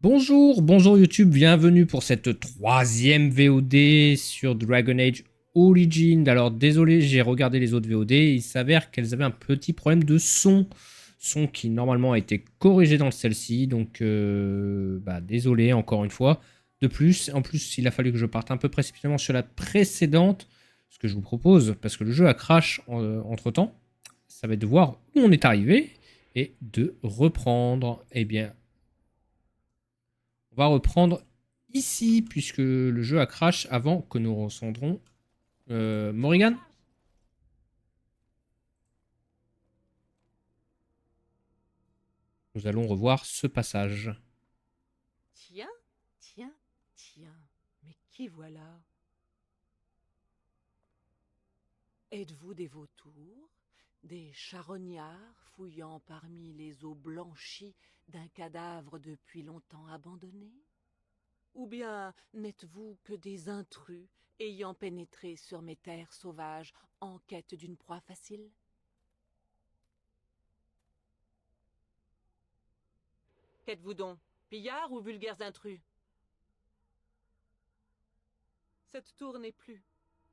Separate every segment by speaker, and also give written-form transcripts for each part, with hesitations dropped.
Speaker 1: Bonjour, bonjour YouTube, bienvenue pour cette troisième VOD sur Dragon Age Origins. Alors désolé, j'ai regardé les autres VOD, il s'avère qu'elles avaient un petit problème de son qui normalement a été corrigé dans celle-ci, donc désolé encore une fois. De plus, en plus il a fallu que je parte un peu précipitamment sur la précédente, ce que je vous propose, parce que le jeu a crash entre temps, ça va être de voir où on est arrivé et de reprendre. Eh bien, on va reprendre ici, puisque le jeu a crash avant que nous recentrons Morrigan. Nous allons revoir ce passage.
Speaker 2: Tiens, tiens, tiens, mais qui voilà? Êtes-vous des vautours, des charognards fouillant parmi les os blanchis d'un cadavre depuis longtemps abandonné? Ou bien n'êtes-vous que des intrus ayant pénétré sur mes terres sauvages en quête d'une proie facile? Qu'êtes-vous donc, pillards ou vulgaires intrus? Cette tour n'est plus.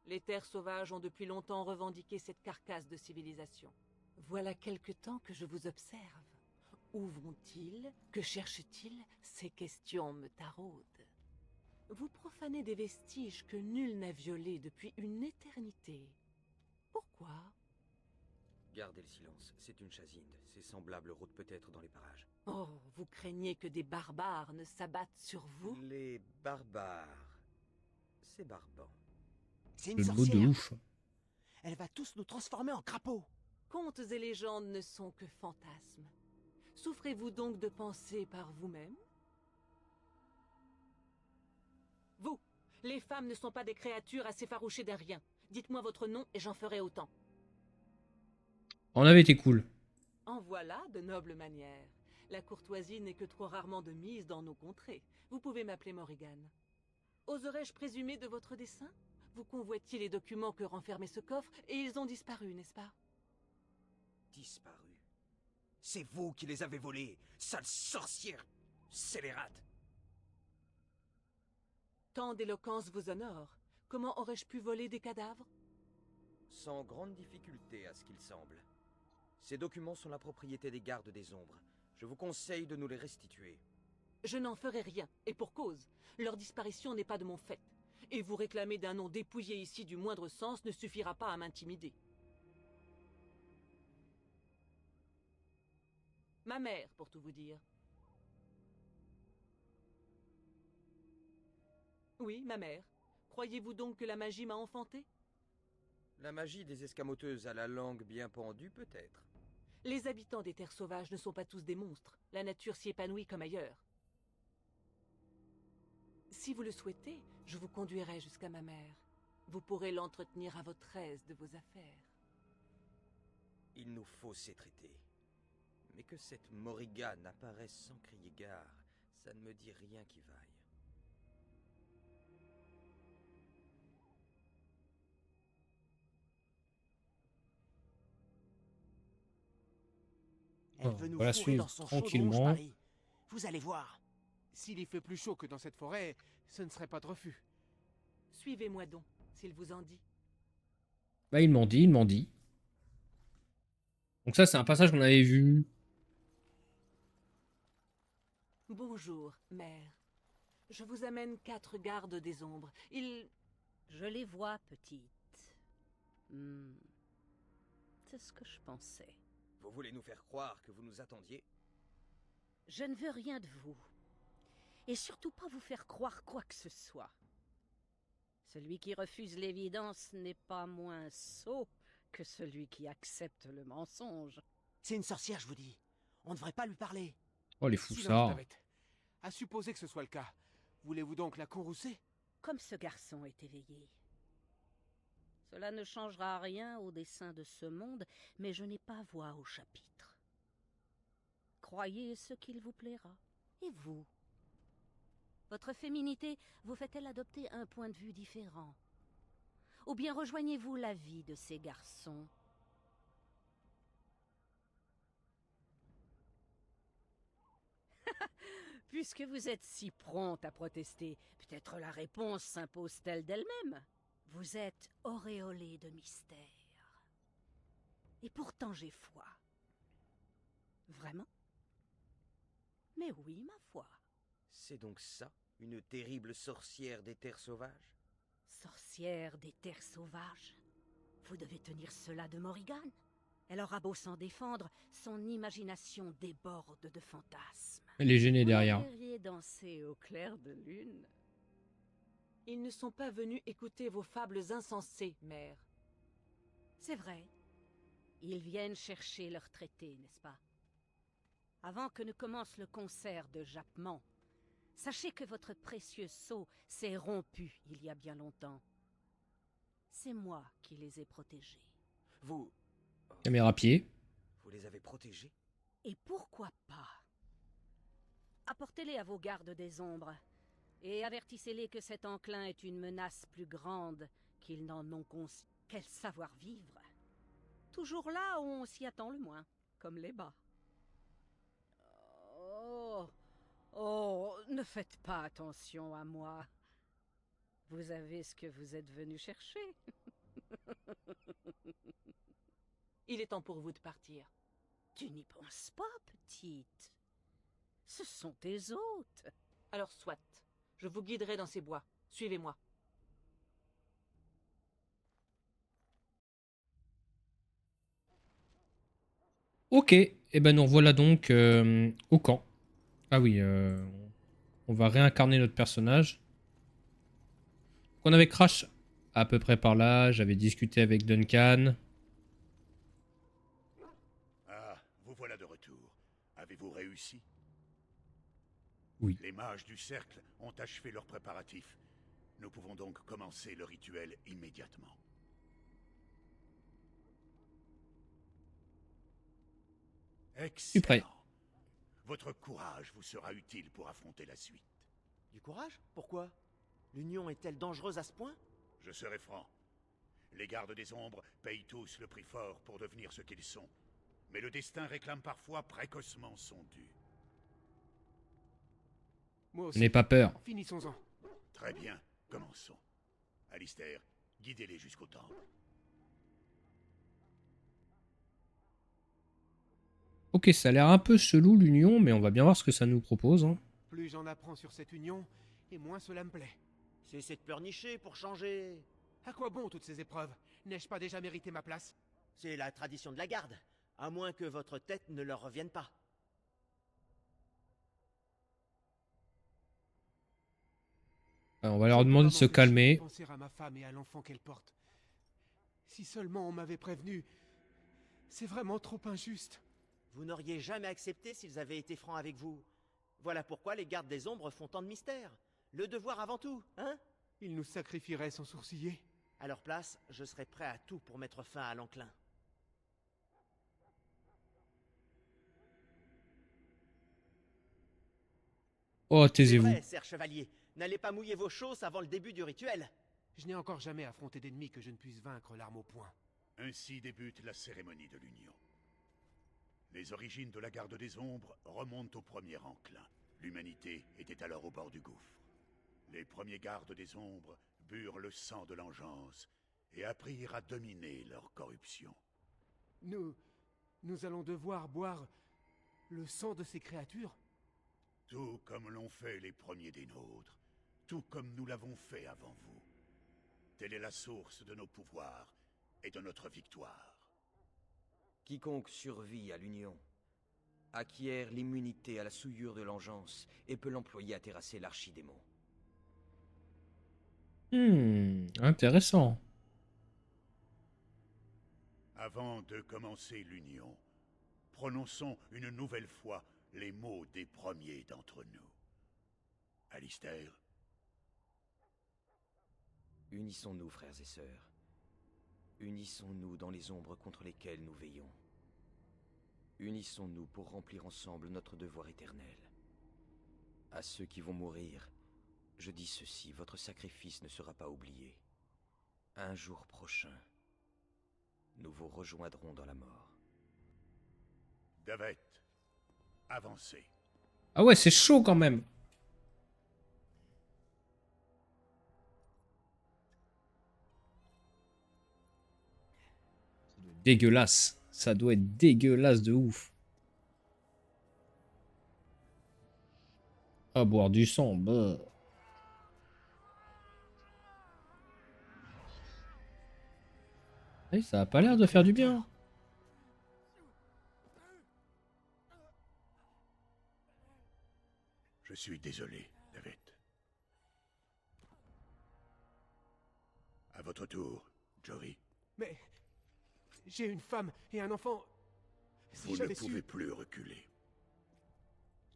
Speaker 2: Les terres sauvages ont depuis longtemps revendiqué cette carcasse de civilisation. Voilà quelque temps que je vous observe. Où vont-ils? Que cherchent-ils? Ces questions me taraudent. Vous profanez des vestiges que nul n'a violés depuis une éternité. Pourquoi?
Speaker 3: Gardez le silence, c'est une chasine. Ces semblables rôdent peut-être dans les parages.
Speaker 2: Oh, vous craignez que des barbares ne s'abattent sur vous?
Speaker 3: Les barbares. C'est barbant.
Speaker 4: C'est une
Speaker 1: Le mot de
Speaker 4: sorcière.
Speaker 1: ouf.
Speaker 4: Elle va tous nous transformer en crapauds.
Speaker 2: Contes et légendes ne sont que fantasmes. Souffrez-vous donc de penser par vous-même? Vous, les femmes ne sont pas des créatures à s'effaroucher d'un rien. Dites-moi votre nom et j'en ferai autant.
Speaker 1: On avait été cool.
Speaker 2: En voilà de nobles manières. La courtoisie n'est que trop rarement de mise dans nos contrées. Vous pouvez m'appeler Morrigan. Oserais-je présumer de votre dessein? Vous convoitiez les documents que renfermait ce coffre et ils ont disparu, n'est-ce pas?
Speaker 4: Disparu. C'est vous qui les avez volés, sale sorcière scélérate.
Speaker 2: Tant d'éloquence vous honore. Comment aurais-je pu voler des cadavres?
Speaker 3: Sans grande difficulté à ce qu'il semble. Ces documents sont la propriété des gardes des ombres. Je vous conseille de nous les restituer.
Speaker 2: Je n'en ferai rien, et pour cause. Leur disparition n'est pas de mon fait. Et vous réclamer d'un nom dépouillé ici du moindre sens ne suffira pas à m'intimider. Ma mère, pour tout vous dire. Oui, ma mère. Croyez-vous donc que la magie m'a enfanté?
Speaker 3: La magie des escamoteuses à la langue bien pendue, peut-être.
Speaker 2: Les habitants des terres sauvages ne sont pas tous des monstres. La nature s'y épanouit comme ailleurs. Si vous le souhaitez, je vous conduirai jusqu'à ma mère. Vous pourrez l'entretenir à votre aise de vos affaires.
Speaker 3: Il nous faut ces traités. Mais que cette Morrigan apparaisse sans crier gare, ça ne me dit rien qui vaille.
Speaker 4: Elle
Speaker 1: Oh,
Speaker 4: veut nous
Speaker 1: on va la
Speaker 4: fourrer
Speaker 1: suivre
Speaker 4: dans son chaudron, je
Speaker 1: tranquillement.
Speaker 4: parie. Vous allez voir.
Speaker 5: S'il y fait plus chaud que dans cette forêt, ce ne serait pas de refus.
Speaker 2: Suivez-moi donc, s'il vous en dit.
Speaker 1: Bah, il m'en dit, il m'en dit. Donc ça, c'est un passage qu'on avait vu.
Speaker 2: Bonjour, mère. Je vous amène 4 gardes des ombres. Ils...
Speaker 6: Je les vois, petite. Hmm, C'est ce que je pensais.
Speaker 3: Vous voulez nous faire croire que vous nous attendiez?
Speaker 6: Je ne veux rien de vous. Et surtout pas vous faire croire quoi que ce soit. Celui qui refuse l'évidence n'est pas moins sot que celui qui accepte le mensonge.
Speaker 4: C'est une sorcière, je vous dis. On ne devrait pas lui parler.
Speaker 1: Oh, les
Speaker 5: Silence,
Speaker 1: foussards.
Speaker 5: Tavette. À supposer que ce soit le cas, voulez-vous donc la courroucer?
Speaker 6: Comme ce garçon est éveillé. Cela ne changera rien au dessein de ce monde, mais je n'ai pas voix au chapitre. Croyez ce qu'il vous plaira. Et vous? Votre féminité vous fait-elle adopter un point de vue différent? Ou bien rejoignez-vous l'avis de ces garçons? Puisque vous êtes si prompte à protester, peut-être la réponse s'impose-t-elle d'elle-même. Vous êtes auréolé de mystère. Et pourtant j'ai foi. Vraiment? Mais oui, ma foi.
Speaker 3: C'est donc ça, une terrible sorcière des terres sauvages?
Speaker 6: Sorcière des terres sauvages. Vous devez tenir cela de Morrigan. Elle aura beau s'en défendre, son imagination déborde de fantasmes.
Speaker 1: Elle est gênée
Speaker 6: Vous
Speaker 1: derrière.
Speaker 6: la verriez danser au clair de lune.
Speaker 2: Ils ne sont pas venus écouter vos fables insensées, mère.
Speaker 6: C'est vrai. Ils viennent chercher leur traité, n'est-ce pas? Avant que ne commence le concert de jappement, sachez que votre précieux sceau s'est rompu il y a bien longtemps. C'est moi qui les ai protégés.
Speaker 3: Vous
Speaker 1: Caméra pied.
Speaker 3: Vous les avez protégés?
Speaker 6: Et pourquoi pas? Apportez-les à vos gardes des ombres, et avertissez-les que cet enclin est une menace plus grande qu'ils n'en ont quel savoir-vivre. Toujours là où on s'y attend le moins, comme les bas. Oh, ne faites pas attention à moi. Vous avez ce que vous êtes venu chercher.
Speaker 2: Il est temps pour vous de partir.
Speaker 6: Tu n'y penses pas, petite. Ce sont tes hôtes.
Speaker 2: Alors soit, je vous guiderai dans ces bois. Suivez-moi.
Speaker 1: Ok, et ben nous voilà donc au camp. Ah oui, on va réincarner notre personnage. On avait Crash à peu près par là, j'avais discuté avec Duncan.
Speaker 7: Ah, vous voilà de retour. Avez-vous réussi?
Speaker 1: Oui.
Speaker 7: Les mages du cercle ont achevé leurs préparatifs. Nous pouvons donc commencer le rituel immédiatement.
Speaker 1: suis prêt.
Speaker 7: Excellent. Votre courage vous sera utile pour affronter la suite.
Speaker 4: Du courage? Pourquoi? L'Union est-elle dangereuse à ce point?
Speaker 7: Je serai franc. Les gardes des ombres payent tous le prix fort pour devenir ce qu'ils sont. Mais le destin réclame parfois précocement son dû.
Speaker 5: Moi
Speaker 1: Je
Speaker 5: aussi.
Speaker 1: n'ai pas peur.
Speaker 5: Finissons-en.
Speaker 7: Très bien, commençons. Alistair, guidez-les jusqu'au temple.
Speaker 1: Ok, ça a l'air un peu chelou l'union, mais on va bien voir ce que ça nous propose. Hein.
Speaker 5: Plus j'en apprends sur cette union, et moins cela me plaît.
Speaker 4: Cessez de pleurnicher pour changer.
Speaker 5: À quoi bon toutes ces épreuves? N'ai-je pas déjà mérité ma place?
Speaker 4: C'est la tradition de la garde. À moins que votre tête ne leur revienne pas.
Speaker 1: Alors, on va leur demander de se calmer.
Speaker 5: Penser à ma femme et à l'enfant qu'elle porte. Si seulement on m'avait prévenu. C'est vraiment trop injuste.
Speaker 4: Vous n'auriez jamais accepté s'ils avaient été francs avec vous. Voilà pourquoi les gardes des ombres font tant de mystères. Le devoir avant tout, hein?
Speaker 5: Ils nous sacrifieraient sans sourciller.
Speaker 4: À leur place, je serais prêt à tout pour mettre fin à l'enclin.
Speaker 1: Oh,
Speaker 4: C'est
Speaker 1: taisez-vous.
Speaker 4: vrai, Serre Chevalier. N'allez pas mouiller vos chausses avant le début du rituel.
Speaker 5: Je n'ai encore jamais affronté d'ennemi que je ne puisse vaincre l'arme au poing.
Speaker 7: Ainsi débute la cérémonie de l'Union. Les origines de la garde des ombres remontent au premier enclin. L'humanité était alors au bord du gouffre. Les premiers gardes des ombres burent le sang de l'engeance et apprirent à dominer leur corruption.
Speaker 5: Nous allons devoir boire le sang de ces créatures?
Speaker 7: Tout comme l'ont fait les premiers des nôtres, tout comme nous l'avons fait avant vous. Telle est la source de nos pouvoirs et de notre victoire.
Speaker 3: Quiconque survit à l'Union acquiert l'immunité à la souillure de l'engeance et peut l'employer à terrasser l'archidémon.
Speaker 1: Intéressant.
Speaker 7: Avant de commencer l'Union, prononçons une nouvelle fois les mots des premiers d'entre nous. Alistair,
Speaker 3: Unissons-nous, frères et sœurs. Unissons-nous dans les ombres contre lesquelles nous veillons. Unissons-nous pour remplir ensemble notre devoir éternel. À ceux qui vont mourir, je dis ceci, votre sacrifice ne sera pas oublié. Un jour prochain, nous vous rejoindrons dans la mort.
Speaker 7: Davet, avancez.
Speaker 1: Ah ouais, c'est chaud quand même. Dégueulasse. Ça doit être dégueulasse de ouf. À boire du sang, bah. Ça a pas l'air de faire du bien.
Speaker 7: Je suis désolé, David. À votre tour, Jory.
Speaker 5: Mais j'ai une femme et un enfant. Si
Speaker 7: Vous ne
Speaker 5: j'avais
Speaker 7: pouvez
Speaker 5: su...
Speaker 7: plus reculer.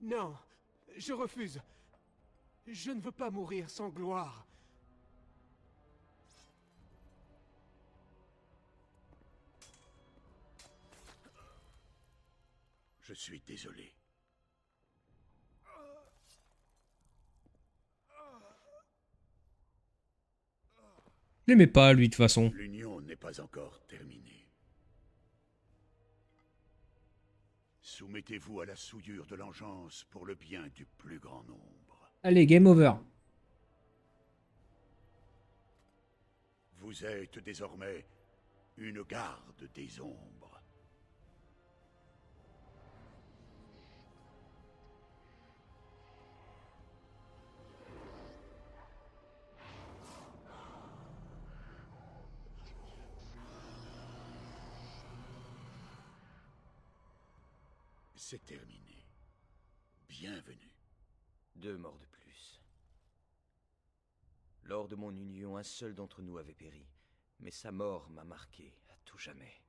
Speaker 5: Non, je refuse. Je ne veux pas mourir sans gloire.
Speaker 7: Je suis désolé.
Speaker 1: Je l'aimais pas, lui, de toute façon.
Speaker 7: L'union n'est pas encore terminée. Soumettez-vous à la souillure de l'engeance pour le bien du plus grand nombre.
Speaker 1: Allez, game over.
Speaker 7: Vous êtes désormais une garde des ombres. C'est terminé. Bienvenue.
Speaker 3: 2 morts de plus. Lors de mon union, un seul d'entre nous avait péri. Mais sa mort m'a marqué à tout jamais.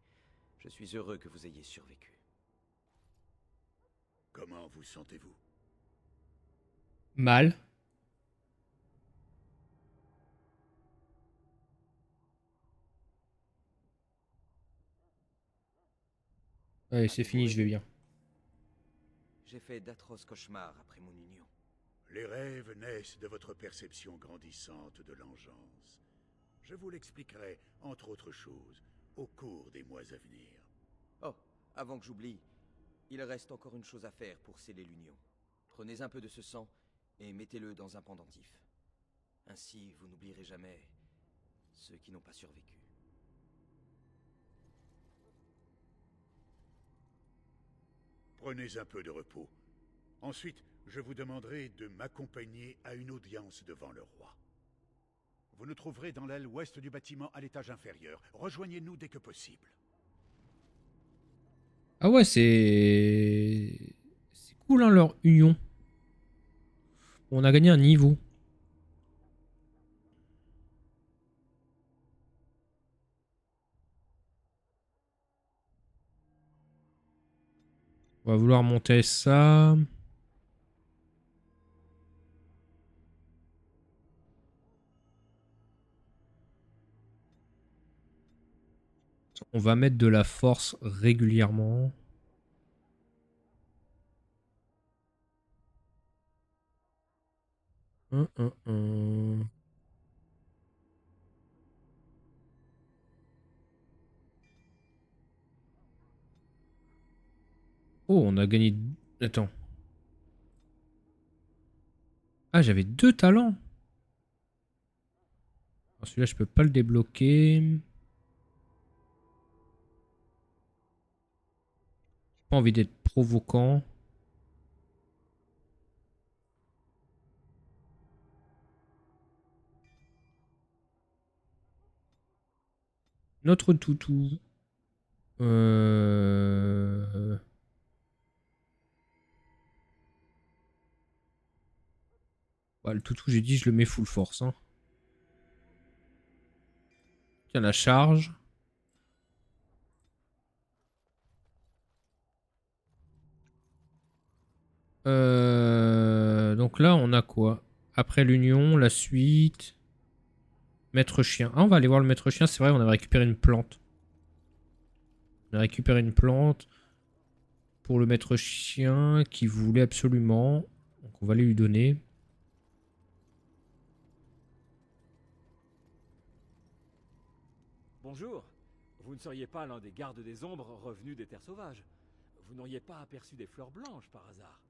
Speaker 3: Je suis heureux que vous ayez survécu.
Speaker 7: Comment vous sentez-vous?
Speaker 1: Mal. Allez, c'est fini, je vais bien.
Speaker 3: J'ai fait d'atroces cauchemars après mon union.
Speaker 7: Les rêves naissent de votre perception grandissante de l'engeance. Je vous l'expliquerai, entre autres choses, au cours des mois à venir.
Speaker 3: Oh, avant que j'oublie, il reste encore une chose à faire pour sceller l'union. Prenez un peu de ce sang et mettez-le dans un pendentif. Ainsi, vous n'oublierez jamais ceux qui n'ont pas survécu.
Speaker 7: Prenez un peu de repos. Ensuite, je vous demanderai de m'accompagner à une audience devant le roi. Vous nous trouverez dans l'aile ouest du bâtiment à l'étage inférieur. Rejoignez-nous dès que possible.
Speaker 1: Ah ouais, c'est... C'est cool, hein, leur union. On a gagné un niveau. On va vouloir monter ça. On va mettre de la force régulièrement. Oh, on a gagné... Attends. Ah, j'avais 2 talents. Celui-là, je peux pas le débloquer. Pas envie d'être provoquant. Notre toutou. Ouais, le toutou, j'ai dit, je le mets full force. Hein. Tiens, la charge. Donc là, on a quoi? Après l'union, la suite. Maître chien. Ah, on va aller voir le maître chien. C'est vrai, on avait récupéré une plante. On a récupéré une plante pour le maître chien qui voulait absolument. Donc on va aller lui donner.
Speaker 8: Bonjour. Vous ne seriez pas l'un des gardes des ombres revenus des terres sauvages. Vous n'auriez pas aperçu des fleurs blanches par hasard?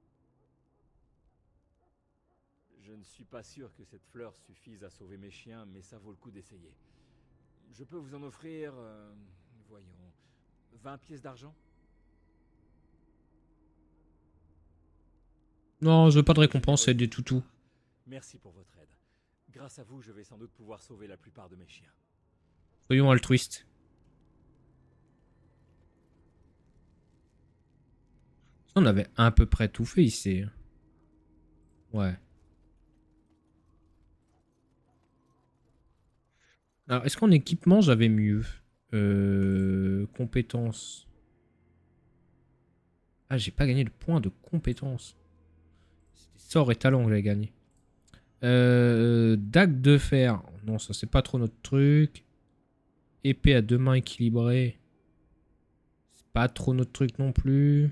Speaker 8: Je ne suis pas sûr que cette fleur suffise à sauver mes chiens, mais ça vaut le coup d'essayer. Je peux vous en offrir, voyons, 20 pièces d'argent?
Speaker 1: Non, je veux pas de récompense, c'est des toutous.
Speaker 8: Merci pour votre aide. Grâce à vous, je vais sans doute pouvoir sauver la plupart de mes chiens.
Speaker 1: Soyons altruistes. On avait à peu près tout fait ici. Ouais. Alors, est-ce qu'en équipement, j'avais mieux? Compétences. Ah, j'ai pas gagné de points de compétences. C'était sort et talent que j'avais gagné. Dague de fer. Non, ça, c'est pas trop notre truc. Épée à deux mains équilibrée. C'est pas trop notre truc non plus.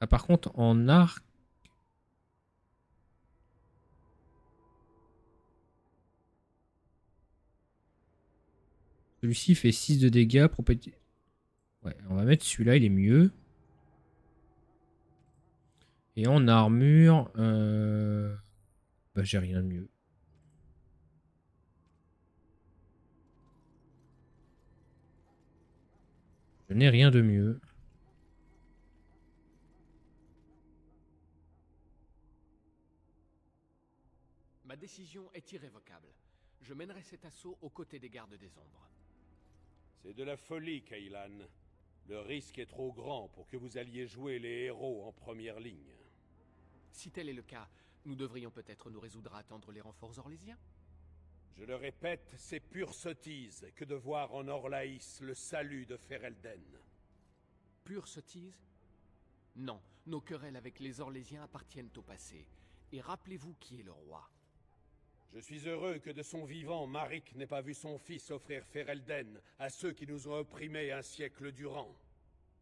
Speaker 1: Ah, par contre, en arc. Celui-ci fait 6 de dégâts. Ouais, on va mettre celui-là, il est mieux. Et en armure, bah, j'ai rien de mieux. Je n'ai rien de mieux.
Speaker 5: Ma décision est irrévocable. Je mènerai cet assaut aux côtés des gardes des ombres.
Speaker 9: C'est de la folie, Kaylan. Le risque est trop grand pour que vous alliez jouer les héros en première ligne.
Speaker 5: Si tel est le cas, nous devrions peut-être nous résoudre à attendre les renforts orlésiens.
Speaker 9: Je le répète, c'est pure sottise que de voir en Orlaïs le salut de Ferelden.
Speaker 5: Pure sottise? Non, nos querelles avec les Orlésiens appartiennent au passé. Et rappelez-vous qui est le roi.
Speaker 9: Je suis heureux que de son vivant, Maric n'ait pas vu son fils offrir Ferelden à ceux qui nous ont opprimés un siècle durant.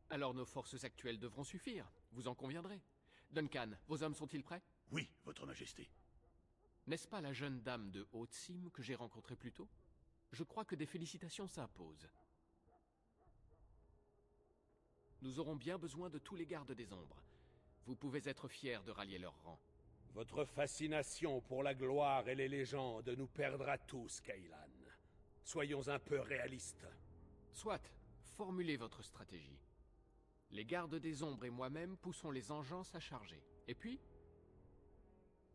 Speaker 5: Alors nos forces actuelles devront suffire, vous en conviendrez. Duncan, vos hommes sont-ils prêts?
Speaker 7: Oui, votre majesté.
Speaker 5: N'est-ce pas la jeune dame de Haute-Cime que j'ai rencontrée plus tôt? Je crois que des félicitations s'imposent. Nous aurons bien besoin de tous les gardes des ombres. Vous pouvez être fiers de rallier leur rang.
Speaker 9: Votre fascination pour la gloire et les légendes nous perdra tous, Kaylan. Soyons un peu réalistes.
Speaker 5: Soit, formulez votre stratégie. Les gardes des ombres et moi-même poussons les engeances à charger. Et puis,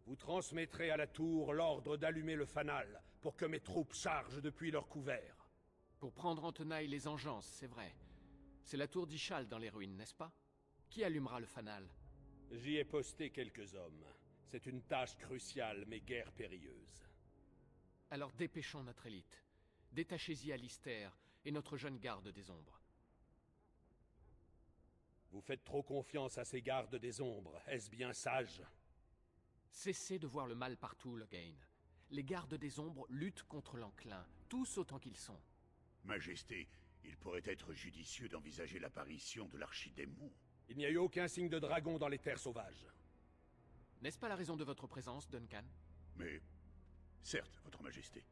Speaker 9: vous transmettrez à la tour l'ordre d'allumer le fanal pour que mes troupes chargent depuis leur couvert.
Speaker 5: pour prendre en tenaille les engeances, c'est vrai. C'est la tour d'Ishal dans les ruines, n'est-ce pas? Qui allumera le fanal?
Speaker 9: J'y ai posté quelques hommes. C'est une tâche cruciale, mais guère périlleuse.
Speaker 5: Alors dépêchons notre élite. Détachez-y Alistair et notre jeune garde des ombres.
Speaker 9: Vous faites trop confiance à ces gardes des ombres, est-ce bien sage?
Speaker 5: Cessez de voir le mal partout, Logain. Les gardes des ombres luttent contre l'enclin, tous autant qu'ils sont.
Speaker 7: Majesté, il pourrait être judicieux d'envisager l'apparition de l'archidémon.
Speaker 9: Il n'y a eu aucun signe de dragon dans les terres sauvages.
Speaker 5: N'est-ce pas la raison de votre présence, Duncan?
Speaker 7: Mais, certes, votre majesté.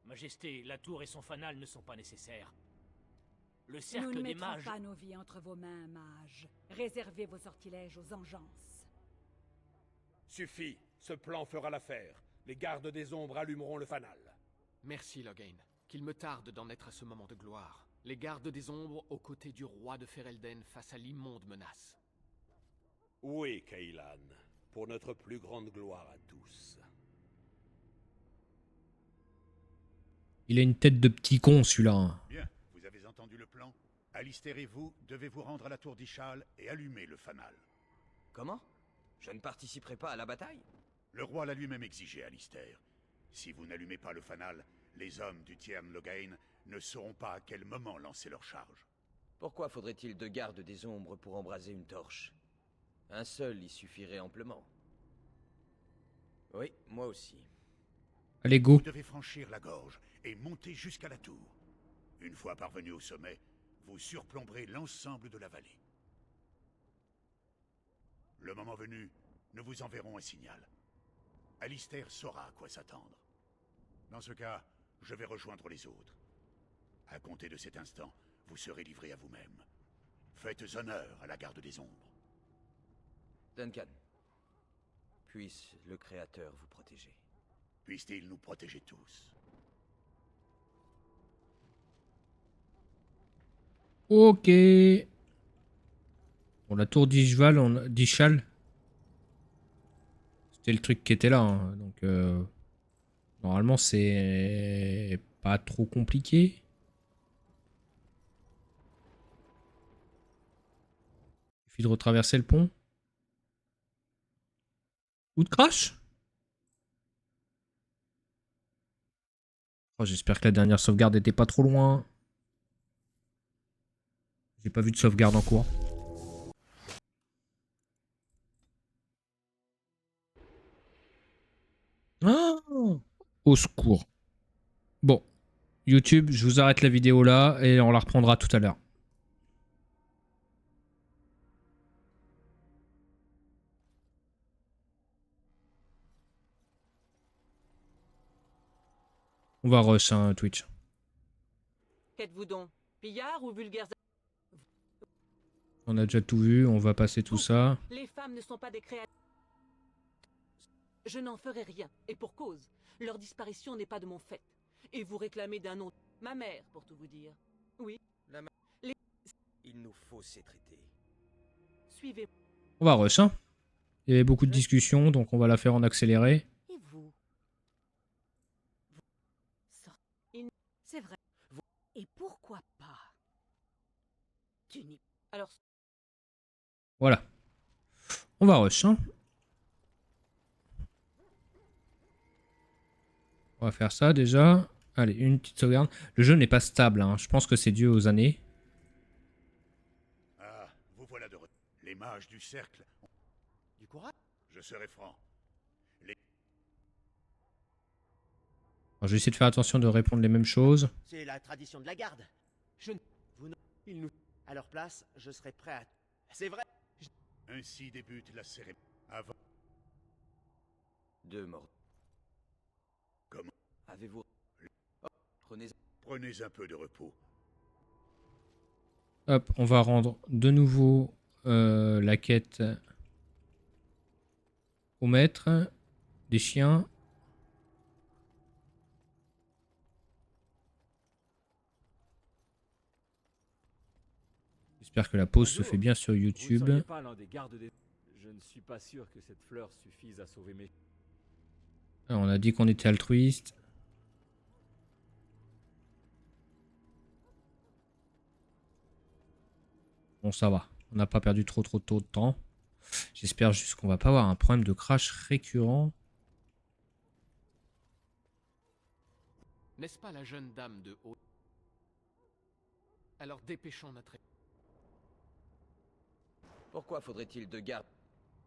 Speaker 10: Majesté, la tour et son fanal ne sont pas nécessaires. Le
Speaker 11: Nous
Speaker 10: cercle
Speaker 11: ne
Speaker 10: des
Speaker 11: mettrons
Speaker 10: mages...
Speaker 11: pas nos vies entre vos mains, mage. Réservez vos sortilèges aux engeances.
Speaker 9: Suffit, ce plan fera l'affaire. Les gardes des ombres allumeront le fanal.
Speaker 5: Merci, Logain. Qu'il me tarde d'en être à ce moment de gloire. Les gardes des ombres aux côtés du roi de Ferelden face à l'immonde menace.
Speaker 9: Oui, Kaylan. Pour notre plus grande gloire à tous.
Speaker 1: Il a une tête de petit con, celui-là.
Speaker 7: Bien, vous avez entendu le plan? Alistair et vous devez vous rendre à la tour d'Ishal et allumer le fanal.
Speaker 3: Comment? Je ne participerai pas à la bataille?
Speaker 7: Le roi l'a lui-même exigé, Alistair. Si vous n'allumez pas le fanal, les hommes du Tiern Logain ne sauront pas à quel moment lancer leur charge.
Speaker 3: Pourquoi faudrait-il 2 gardes des ombres pour embraser une torche? Un seul y suffirait amplement. Oui, moi aussi.
Speaker 1: Allez, go.
Speaker 7: Vous devez franchir la gorge et monter jusqu'à la tour. Une fois parvenu au sommet, vous surplomberez l'ensemble de la vallée. Le moment venu, nous vous enverrons un signal. Alistair saura à quoi s'attendre. Dans ce cas, je vais rejoindre les autres. À compter de cet instant, vous serez livré à vous-même. Faites honneur à la garde des ombres.
Speaker 3: Duncan, puisse le Créateur vous protéger.
Speaker 7: Puisse-t-il nous protéger tous.
Speaker 1: Ok. Bon, la tour d'Ishal. C'était le truc qui était là. Hein. Donc, normalement, c'est pas trop compliqué. Il suffit de retraverser le pont. Ou de crash. Oh, j'espère que la dernière sauvegarde était pas trop loin. J'ai pas vu de sauvegarde en cours. Oh, au secours. Bon, YouTube, je vous arrête la vidéo là et on la reprendra tout à l'heure. On va rush hein, Twitch.
Speaker 2: Qu'êtes-vous donc? Pillard ou vulgaire?
Speaker 1: On a déjà tout vu, on va passer tout ça.
Speaker 2: Les femmes ne sont pas des créatures. Je n'en ferai rien, et pour cause. Leur disparition n'est pas de mon fait. Et vous réclamez d'un nom... Ma mère, pour tout vous dire. Oui.
Speaker 3: Il nous faut ces traités.
Speaker 2: Suivez.
Speaker 1: On va rush hein. Il y avait beaucoup de discussions, donc on va la faire en accéléré.
Speaker 6: Et vous? C'est vrai. Et pourquoi pas? Tu n'y...
Speaker 2: Alors...
Speaker 1: Voilà. On va rush hein. On va faire ça déjà. Allez, une petite sauvegarde. Le jeu n'est pas stable, hein. Je pense que c'est dû aux années.
Speaker 7: Ah, vous voilà de retour. Les mages du cercle.
Speaker 4: Du courage?
Speaker 7: Je serai franc.
Speaker 1: Alors, je vais essayer de faire attention de répondre les mêmes choses.
Speaker 4: C'est la tradition de la garde. Vous non. Il nous... À leur place, je serais prêt à... C'est vrai.
Speaker 7: Ainsi débute la cérémonie. Avant.
Speaker 3: 2 morts.
Speaker 7: Comment?
Speaker 3: Avez-vous... Oh,
Speaker 7: Prenez un peu de repos.
Speaker 1: Hop, on va rendre de nouveau la quête au maître des chiens. J'espère que la pause se fait bien sur YouTube.
Speaker 8: Vous ne seriez pas l'un des gardes des... Je ne suis pas sûr que cette fleur suffise à sauver mes...
Speaker 1: Alors, on a dit qu'on était altruiste. Bon, ça va. On n'a pas perdu trop de temps. J'espère juste qu'on va pas avoir un problème de crash récurrent.
Speaker 5: N'est-ce pas la jeune dame de haut? Alors dépêchons notre...
Speaker 3: Pourquoi faudrait-il 2 gardes?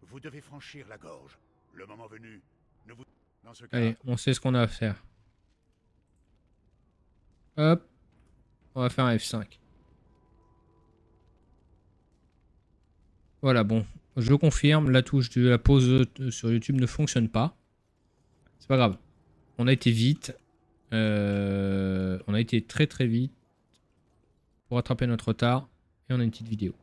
Speaker 7: Vous devez franchir la gorge. Le moment venu, ne vous... Dans ce cas...
Speaker 1: Allez, on sait ce qu'on a à faire. Hop. On va faire un F5. Voilà, bon. Je confirme, la touche de la pause sur YouTube ne fonctionne pas. C'est pas grave. On a été vite. On a été très très vite pour rattraper notre retard. Et on a une petite vidéo.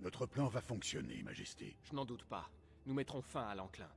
Speaker 7: Notre plan va fonctionner, Majesté.
Speaker 5: Je n'en doute pas. Nous mettrons fin à l'enclin.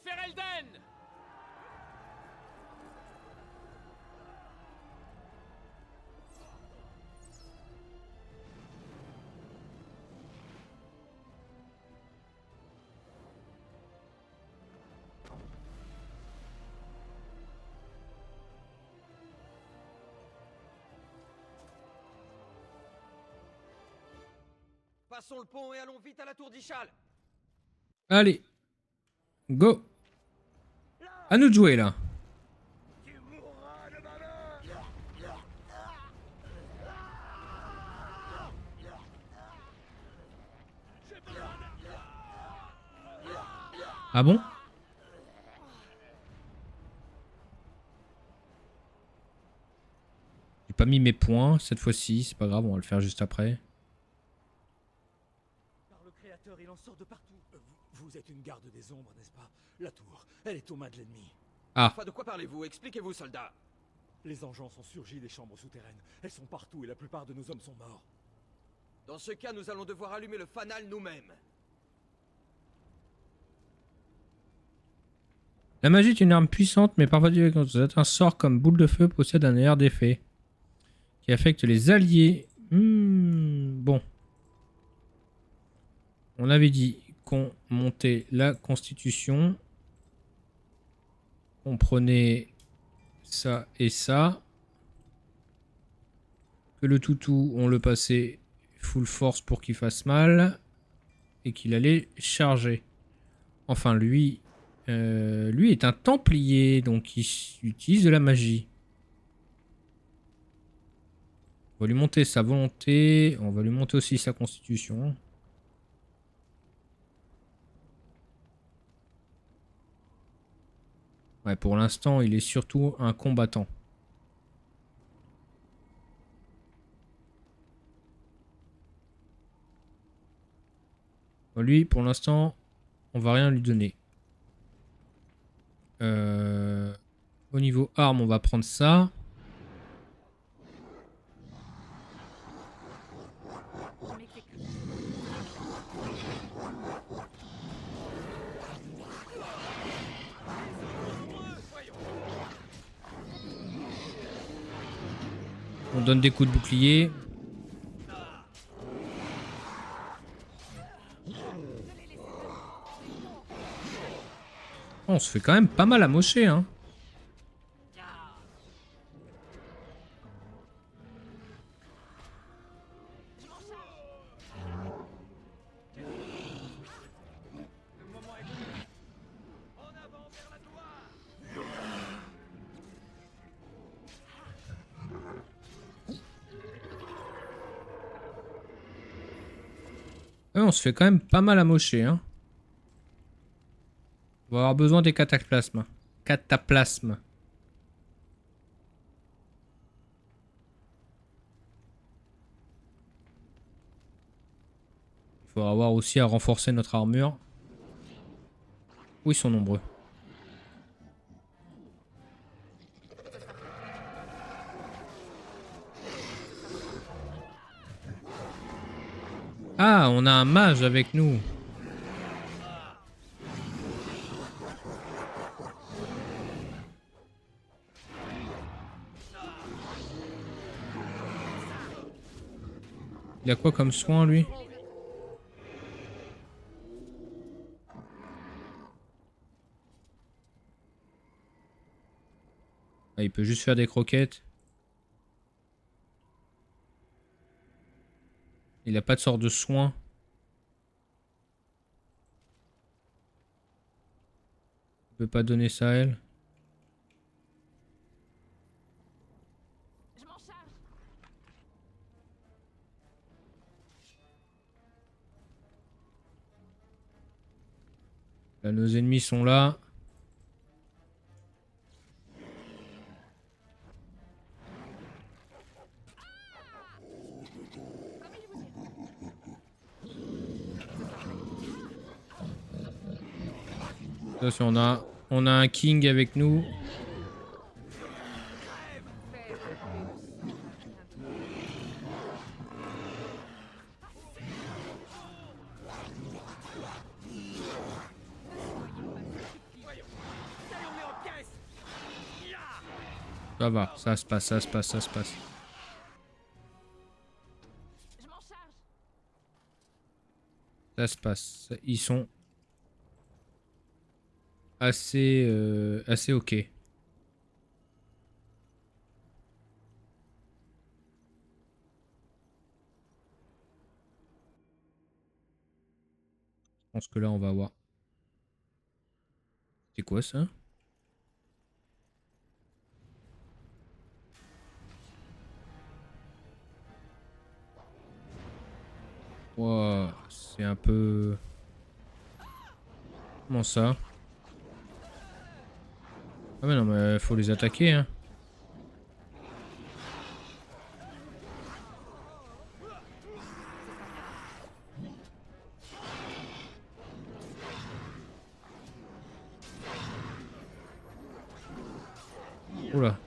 Speaker 5: Ferelden!
Speaker 3: Passons le pont et allons vite à la tour d'Ishal.
Speaker 1: Allez. Go. À nous de jouer là. Ah bon? J'ai pas mis mes points cette fois-ci, c'est pas grave, on va le faire juste après.
Speaker 8: Par le Créateur, il en sort de partout. Vous êtes une garde des ombres, n'est-ce pas? La tour, elle est aux mains de l'ennemi.
Speaker 1: Ah.
Speaker 3: Enfin, de quoi parlez-vous? Expliquez-vous, soldat.
Speaker 8: Les engeances ont surgi des chambres souterraines. Elles sont partout et la plupart de nos hommes sont morts.
Speaker 3: Dans ce cas, nous allons devoir allumer le fanal nous-mêmes.
Speaker 1: La magie est une arme puissante, mais parfois un sort comme boule de feu possède un air d'effet qui affecte les alliés. Bon. On avait dit qu'on montait la constitution. On prenait ça et ça. Que le toutou, on le passait full force pour qu'il fasse mal. Et qu'il allait charger. Enfin, lui est un templier, donc il utilise de la magie. On va lui monter sa volonté. On va lui monter aussi sa constitution. Ouais, pour l'instant, il est surtout un combattant. Bon, lui, pour l'instant, on va rien lui donner. Au niveau armes, on va prendre ça. On donne des coups de bouclier. On se fait quand même pas mal amocher, hein. Ouais, on se fait quand même pas mal amocher, hein. On va avoir besoin des cataplasmes. Cataplasmes. Il faudra avoir aussi à renforcer notre armure. Où ils sont nombreux. Ah, on a un mage avec nous. Il a quoi comme soin, lui? Ah, il peut juste faire des croquettes. Il n'a pas de sort de soin. Il peut pas donner ça à elle. Là, nos ennemis sont là. Attention, on a un king avec nous. Ça va, ça se passe, ça se passe, ça se passe.
Speaker 6: Je m'en charge.
Speaker 1: Ça se passe. Ils sont assez ok. Je pense que là, on va voir. C'est quoi ça? Wow, c'est un peu... Comment ça? Ah mais non, mais faut les attaquer, hein. Oula.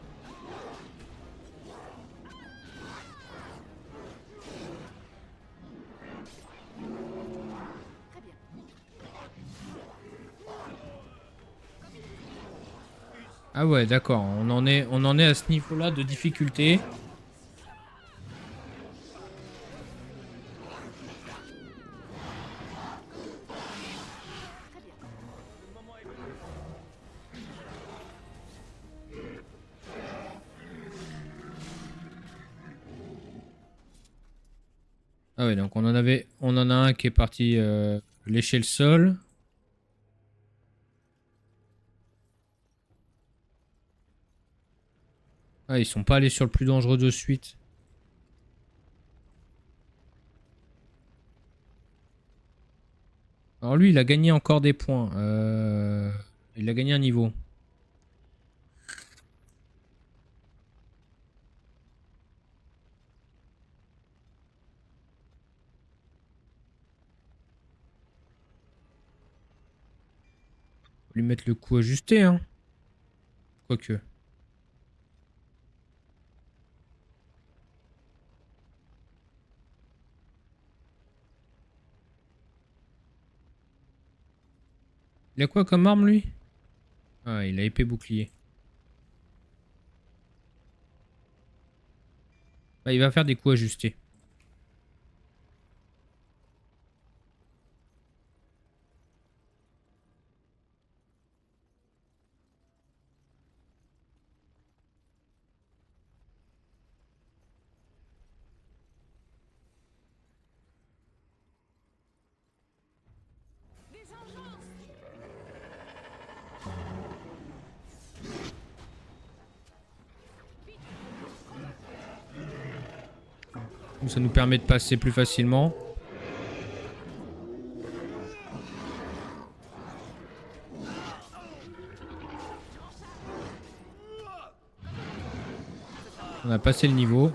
Speaker 1: Ah ouais, d'accord. On en est à ce niveau-là de difficulté. Ah ouais, donc on en a un qui est parti lécher le sol. Ah, ils sont pas allés sur le plus dangereux de suite. Alors lui, il a gagné encore des points. Il a gagné un niveau. Faut lui mettre le coup ajusté, hein. Quoique. Il a quoi comme arme, lui? Ah, il a épée bouclier. Bah, il va faire des coups ajustés. Ça nous permet de passer plus facilement. On a passé le niveau.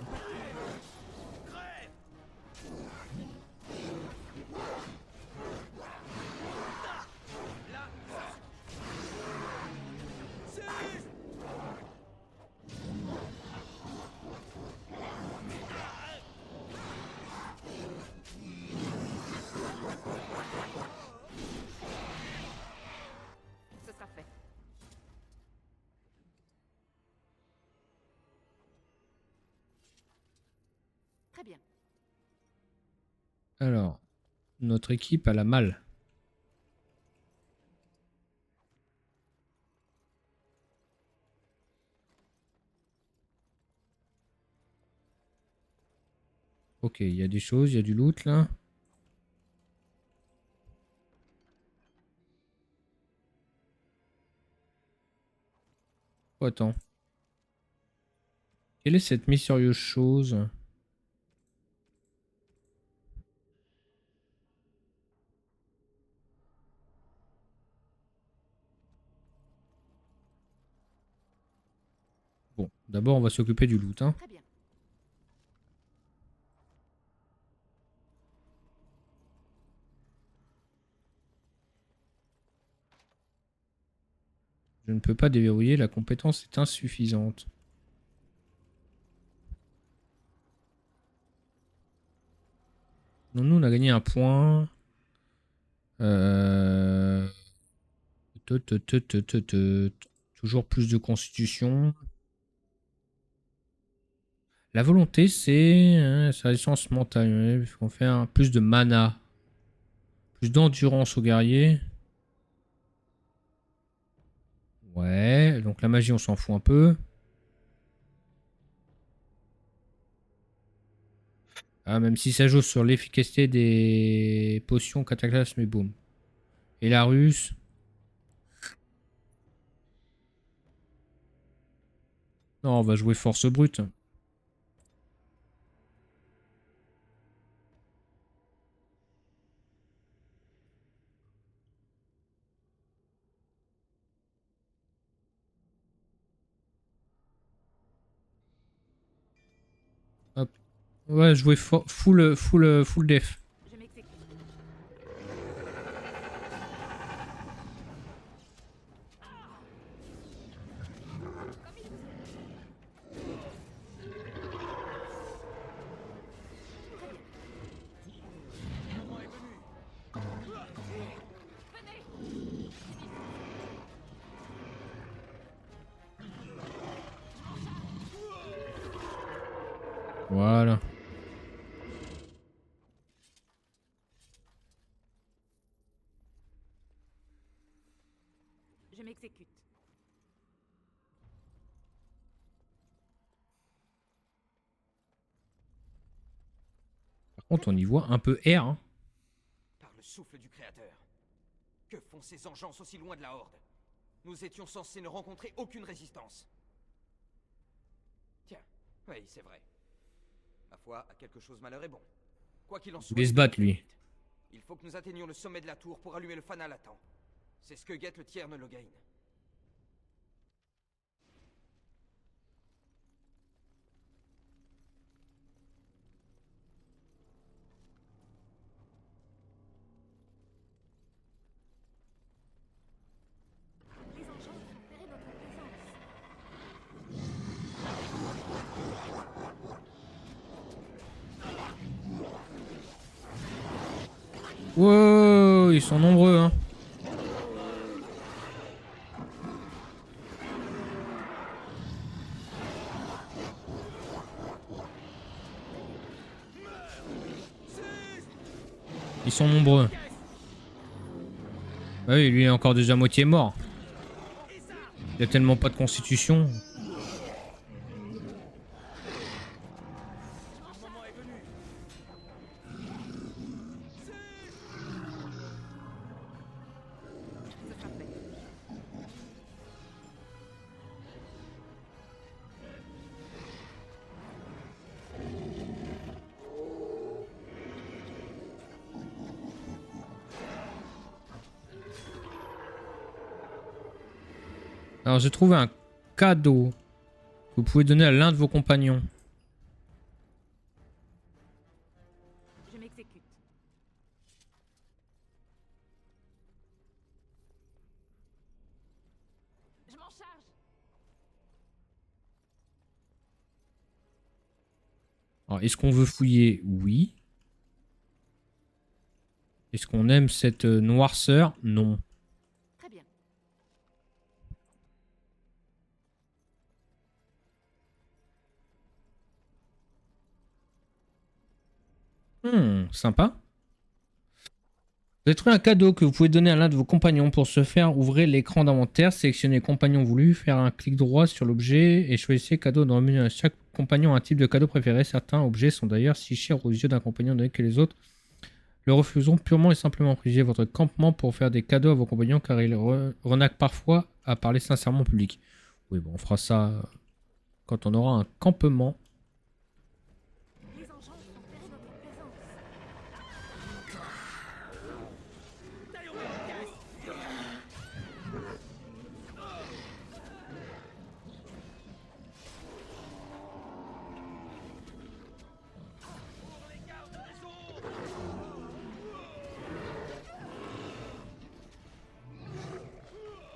Speaker 6: Ce sera fait. Très bien.
Speaker 1: Alors, notre équipe a la malle. Ok, il y a des choses, il y a du loot là. Oh, attends. Quelle est cette mystérieuse chose? Bon, d'abord on va s'occuper du loot, hein.
Speaker 6: Très bien.
Speaker 1: Je ne peux pas déverrouiller, la compétence est insuffisante. Non, nous on a gagné un point. Toujours plus de constitution. La volonté, c'est sa résistance mentale. Il faut faire plus de mana. Plus d'endurance aux guerriers. Ouais, donc la magie, on s'en fout un peu. Ah, même si ça joue sur l'efficacité des potions cataclysme et boum. Et la russe. Non, on va jouer force brute. Hop. Ouais, jouer full def.
Speaker 11: Je m'exécute.
Speaker 1: Voilà.
Speaker 11: Je m'exécute.
Speaker 1: Par contre, on y voit un peu air. Hein.
Speaker 3: Par le souffle du Créateur. Que font ces engeances aussi loin de la Horde? Nous étions censés ne rencontrer aucune résistance. Tiens, oui, c'est vrai. Ma foi, à quelque chose malheur est bon. Quoi qu'il en soit...
Speaker 1: Il voulait se battre, lui.
Speaker 3: Il faut que nous atteignions le sommet de la tour pour allumer le fanal à temps. C'est ce que guette le tiers de Loghain.
Speaker 11: Les engeances ont repéré votre présence.
Speaker 1: Wow, ils sont nombreux, hein. Ils sont nombreux. Ah oui, lui il est encore déjà moitié mort. Il a tellement pas de constitution. Alors j'ai trouvé un cadeau que vous pouvez donner à l'un de vos compagnons.
Speaker 11: Je m'exécute. Je m'en charge.
Speaker 1: Alors est-ce qu'on veut fouiller? Oui. Est-ce qu'on aime cette noirceur? Non.
Speaker 11: Très bien.
Speaker 1: Sympa. Vous avez trouvé un cadeau que vous pouvez donner à l'un de vos compagnons. Pour ce faire, ouvrez l'écran d'inventaire, sélectionnez compagnon voulu, faire un clic droit sur l'objet et choisissez cadeau dans le menu. Chaque compagnon a un type de cadeau préféré. Certains objets sont d'ailleurs si chers aux yeux d'un compagnon donné que les autres le refusons purement et simplement. Privilégiez votre campement pour faire des cadeaux à vos compagnons car ils renaquent parfois à parler sincèrement en public. Oui, bon, on fera ça quand on aura un campement.
Speaker 11: Les engeances ont repéré votre présence.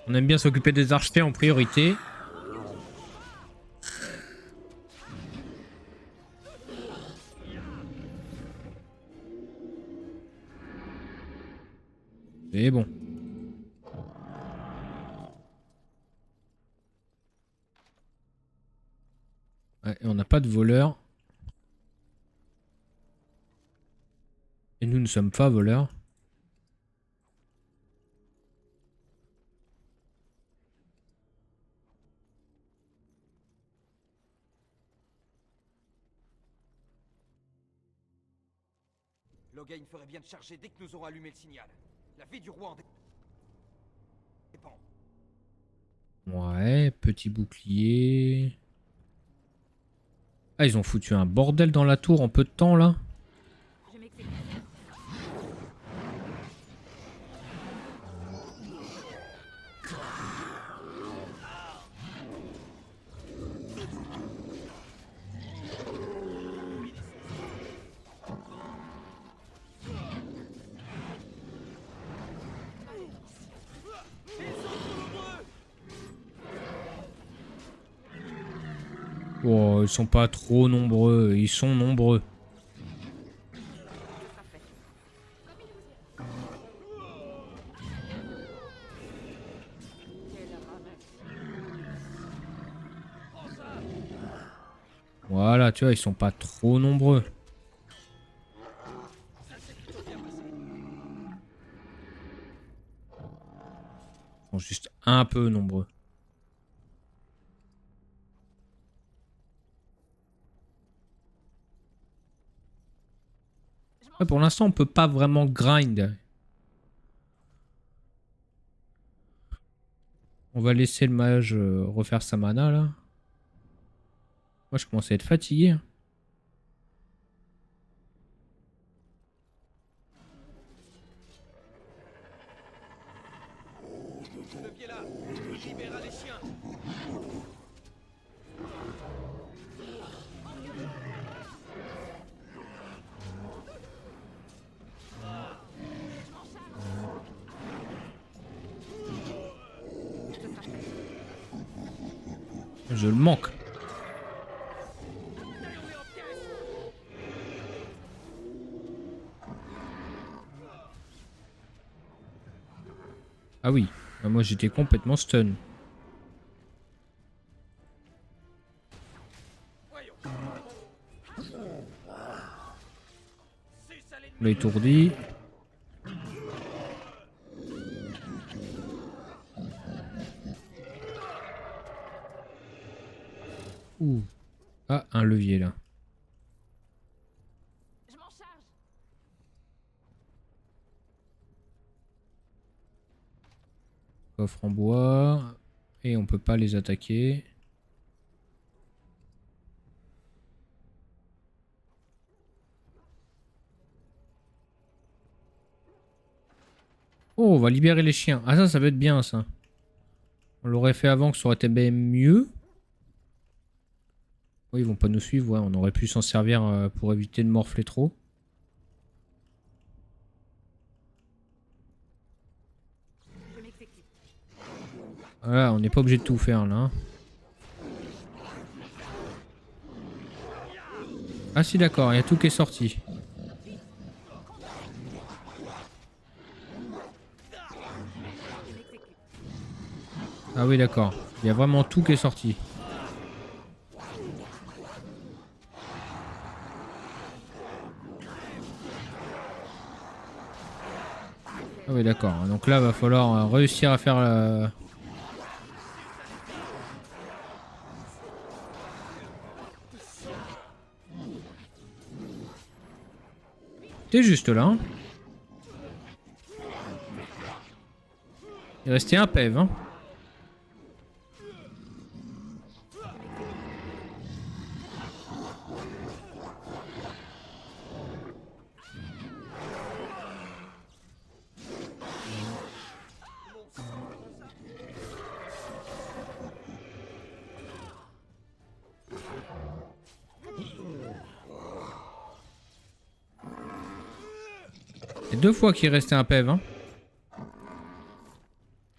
Speaker 1: On aime bien s'occuper des archers en priorité. Et bon. Ouais, et on n'a pas de voleur. Et nous ne sommes pas voleurs.
Speaker 3: Loghain ferait bien de charger dès que nous aurons allumé le signal. La vie du roi en dépend.
Speaker 1: Ouais, petit bouclier. Ah, ils ont foutu un bordel dans la tour en peu de temps là. Oh, ils sont pas trop nombreux, ils sont nombreux. Voilà, tu vois, ils sont pas trop nombreux. Ils sont juste un peu nombreux. Ouais, pour l'instant, on peut pas vraiment grind. On va laisser le mage refaire sa mana là. Moi, je commence à être fatigué.
Speaker 3: Leviez là, il libéra les chiens.
Speaker 1: Je le manque. Ah oui, moi j'étais complètement stun. On l'a étourdi. Ouh. Ah, un levier là.
Speaker 11: Je m'en charge.
Speaker 1: Coffre en bois. Et on peut pas les attaquer. Oh, on va libérer les chiens. Ah ça va être bien ça. On l'aurait fait avant que ça aurait été bien mieux. Oui, ils vont pas nous suivre. Ouais, on aurait pu s'en servir pour éviter de morfler trop. Voilà, on n'est pas obligé de tout faire là. Hein. Ah si d'accord, il y a tout qui est sorti. Ah oui d'accord, il y a vraiment tout qui est sorti. Ah oui d'accord, donc là va falloir réussir à faire... T'es juste là. Hein. Il restait un PEV. Hein. Il y a 2 fois qu'il restait un PEV. Hein.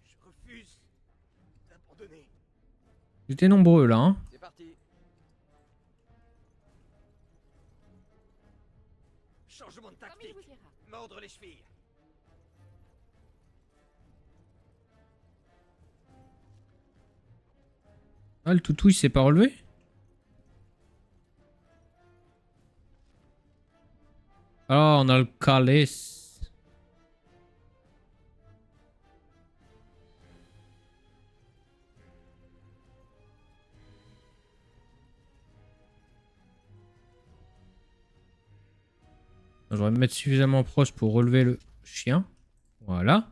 Speaker 3: Je refuse d'abandonner.
Speaker 1: Ils étaient nombreux là. Hein.
Speaker 3: C'est parti. Changement de tactique. Mordre les chevilles.
Speaker 1: Ah le toutou il s'est pas relevé? Ah, on a le Calais. Je vais me mettre suffisamment proche pour relever le chien. Voilà.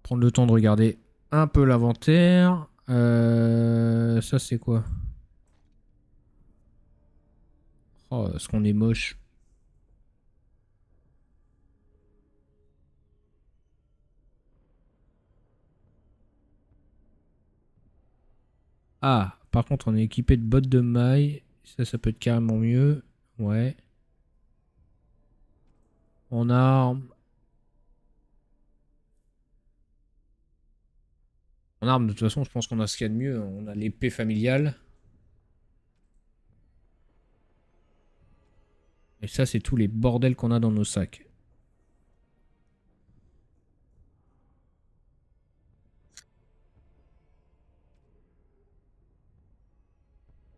Speaker 1: Prendre le temps de regarder un peu l'inventaire. Ça c'est quoi? Oh, est-ce qu'on est moche? Ah, par contre on est équipé de bottes de maille. Ça peut être carrément mieux. Ouais. En armes. En armes, de toute façon, je pense qu'on a ce qu'il y a de mieux. On a l'épée familiale. Et ça, c'est tous les bordels qu'on a dans nos sacs.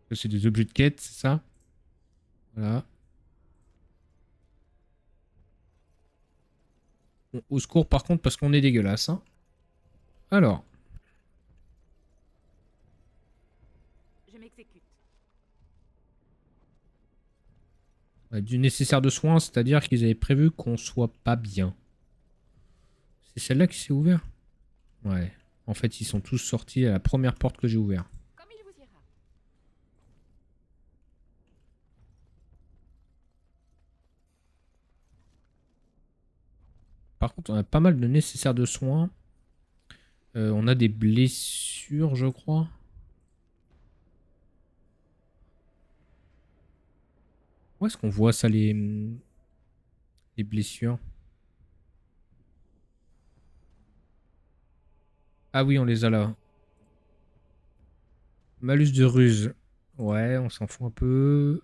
Speaker 1: Ça, c'est des objets de quête, c'est ça? Voilà. Bon, au secours, par contre, parce qu'on est dégueulasse. Hein. Alors.
Speaker 11: Je m'exécute.
Speaker 1: Du nécessaire de soins, c'est-à-dire qu'ils avaient prévu qu'on soit pas bien. C'est celle-là qui s'est ouverte? Ouais. En fait, ils sont tous sortis à la première porte que j'ai ouverte.
Speaker 11: Comme il vous ira.
Speaker 1: Par contre, on a pas mal de nécessaires de soins. On a des blessures, je crois. Où est-ce qu'on voit ça, les blessures? Ah oui, on les a là. Malus de ruse. Ouais, on s'en fout un peu.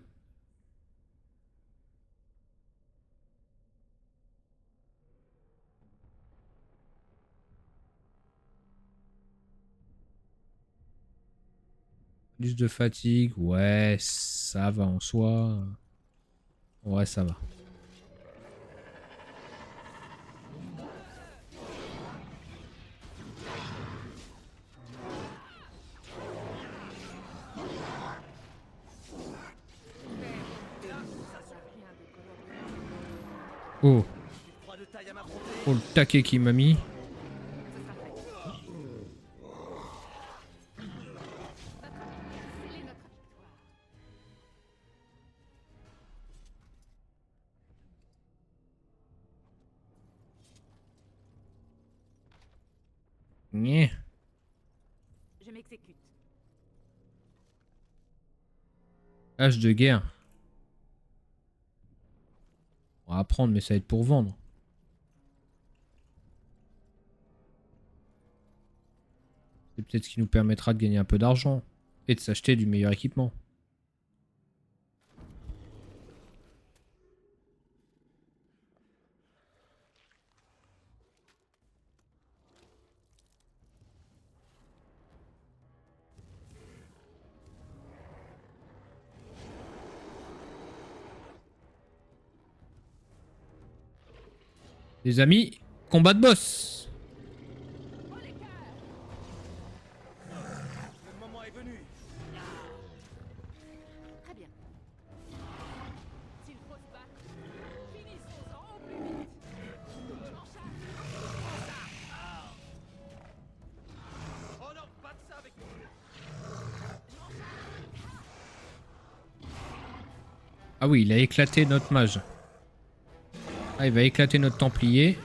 Speaker 1: Malus de fatigue. Ouais, ça va en soi. Ouais, ça va. Oh. Oh, le taquet qu'il m'a mis. Nyeh.
Speaker 11: Je m'exécute.
Speaker 1: Hache de guerre. On va prendre, mais ça va être pour vendre. C'est peut-être ce qui nous permettra de gagner un peu d'argent. Et de s'acheter du meilleur équipement. Les amis, combat de boss.
Speaker 4: Le moment est venu.
Speaker 11: Très bien. S'il faut se battre, finissons-en au plus vite. Je m'en charge.
Speaker 4: Oh non, pas de ça avec moi.
Speaker 1: Ah oui, il a éclaté notre mage. Ah, il va éclater notre templier.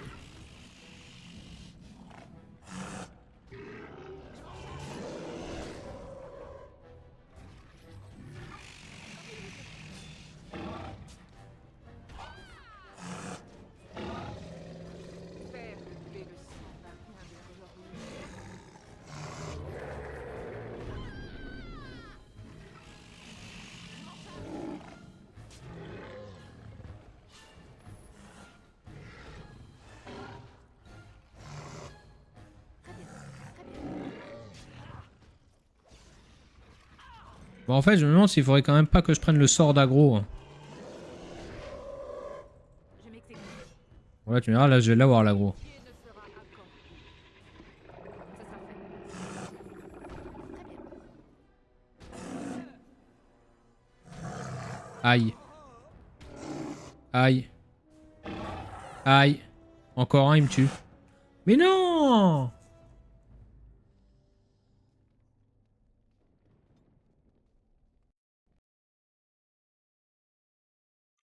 Speaker 1: Bon, en fait, je me demande s'il faudrait quand même pas que je prenne le sort d'aggro. Hein. Bon, là, tu me diras, là, je vais l'avoir, là, gros.
Speaker 11: Pied ne sera accompli. Ce sera fait. Très bien.
Speaker 1: Aïe. Aïe. Aïe. Encore un, il me tue. Mais non!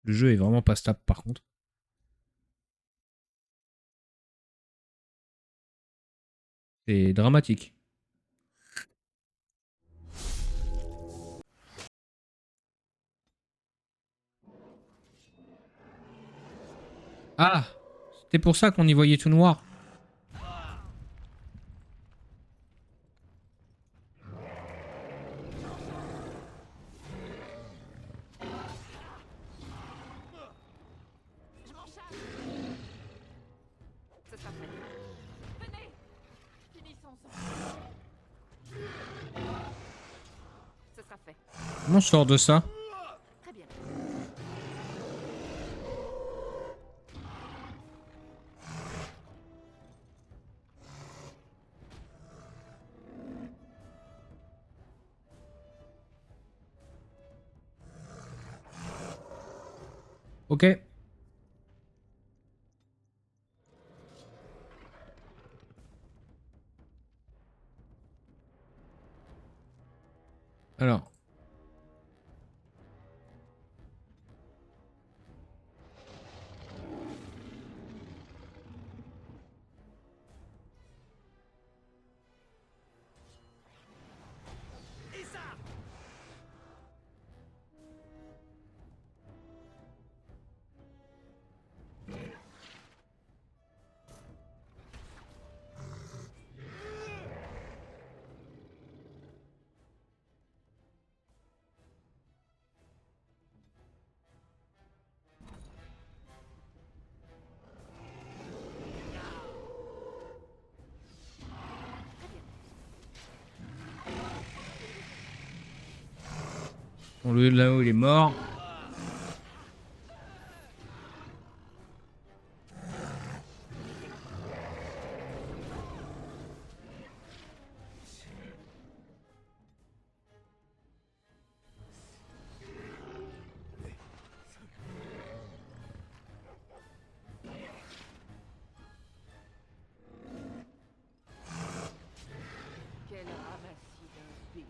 Speaker 1: Le jeu est vraiment pas stable, par contre. C'est dramatique. Ah! C'était pour ça qu'on y voyait tout noir.
Speaker 11: Je m'en charge. Ce sera fait. Venez. Finissons-en. Ce sera fait.
Speaker 1: Comment on sort de ça?
Speaker 11: Très bien.
Speaker 1: Ok. Alors. Bon, lui là-haut, il est mort.
Speaker 2: Quel ramassis d'imbéciles.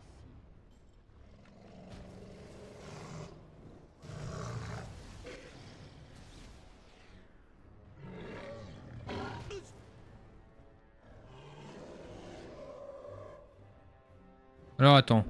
Speaker 1: Alors attends.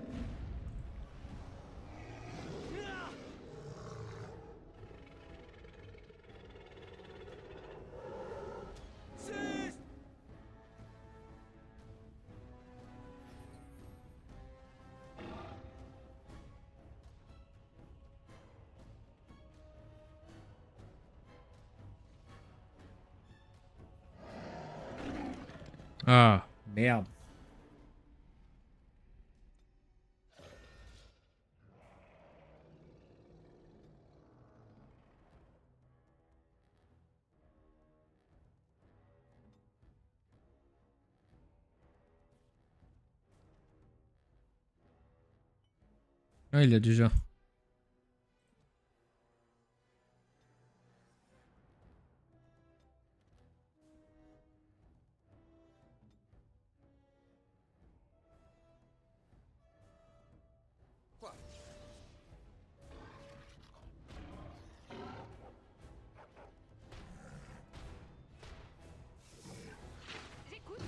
Speaker 1: Ah, merde. Ah, il l'a déjà.
Speaker 11: J'écoute.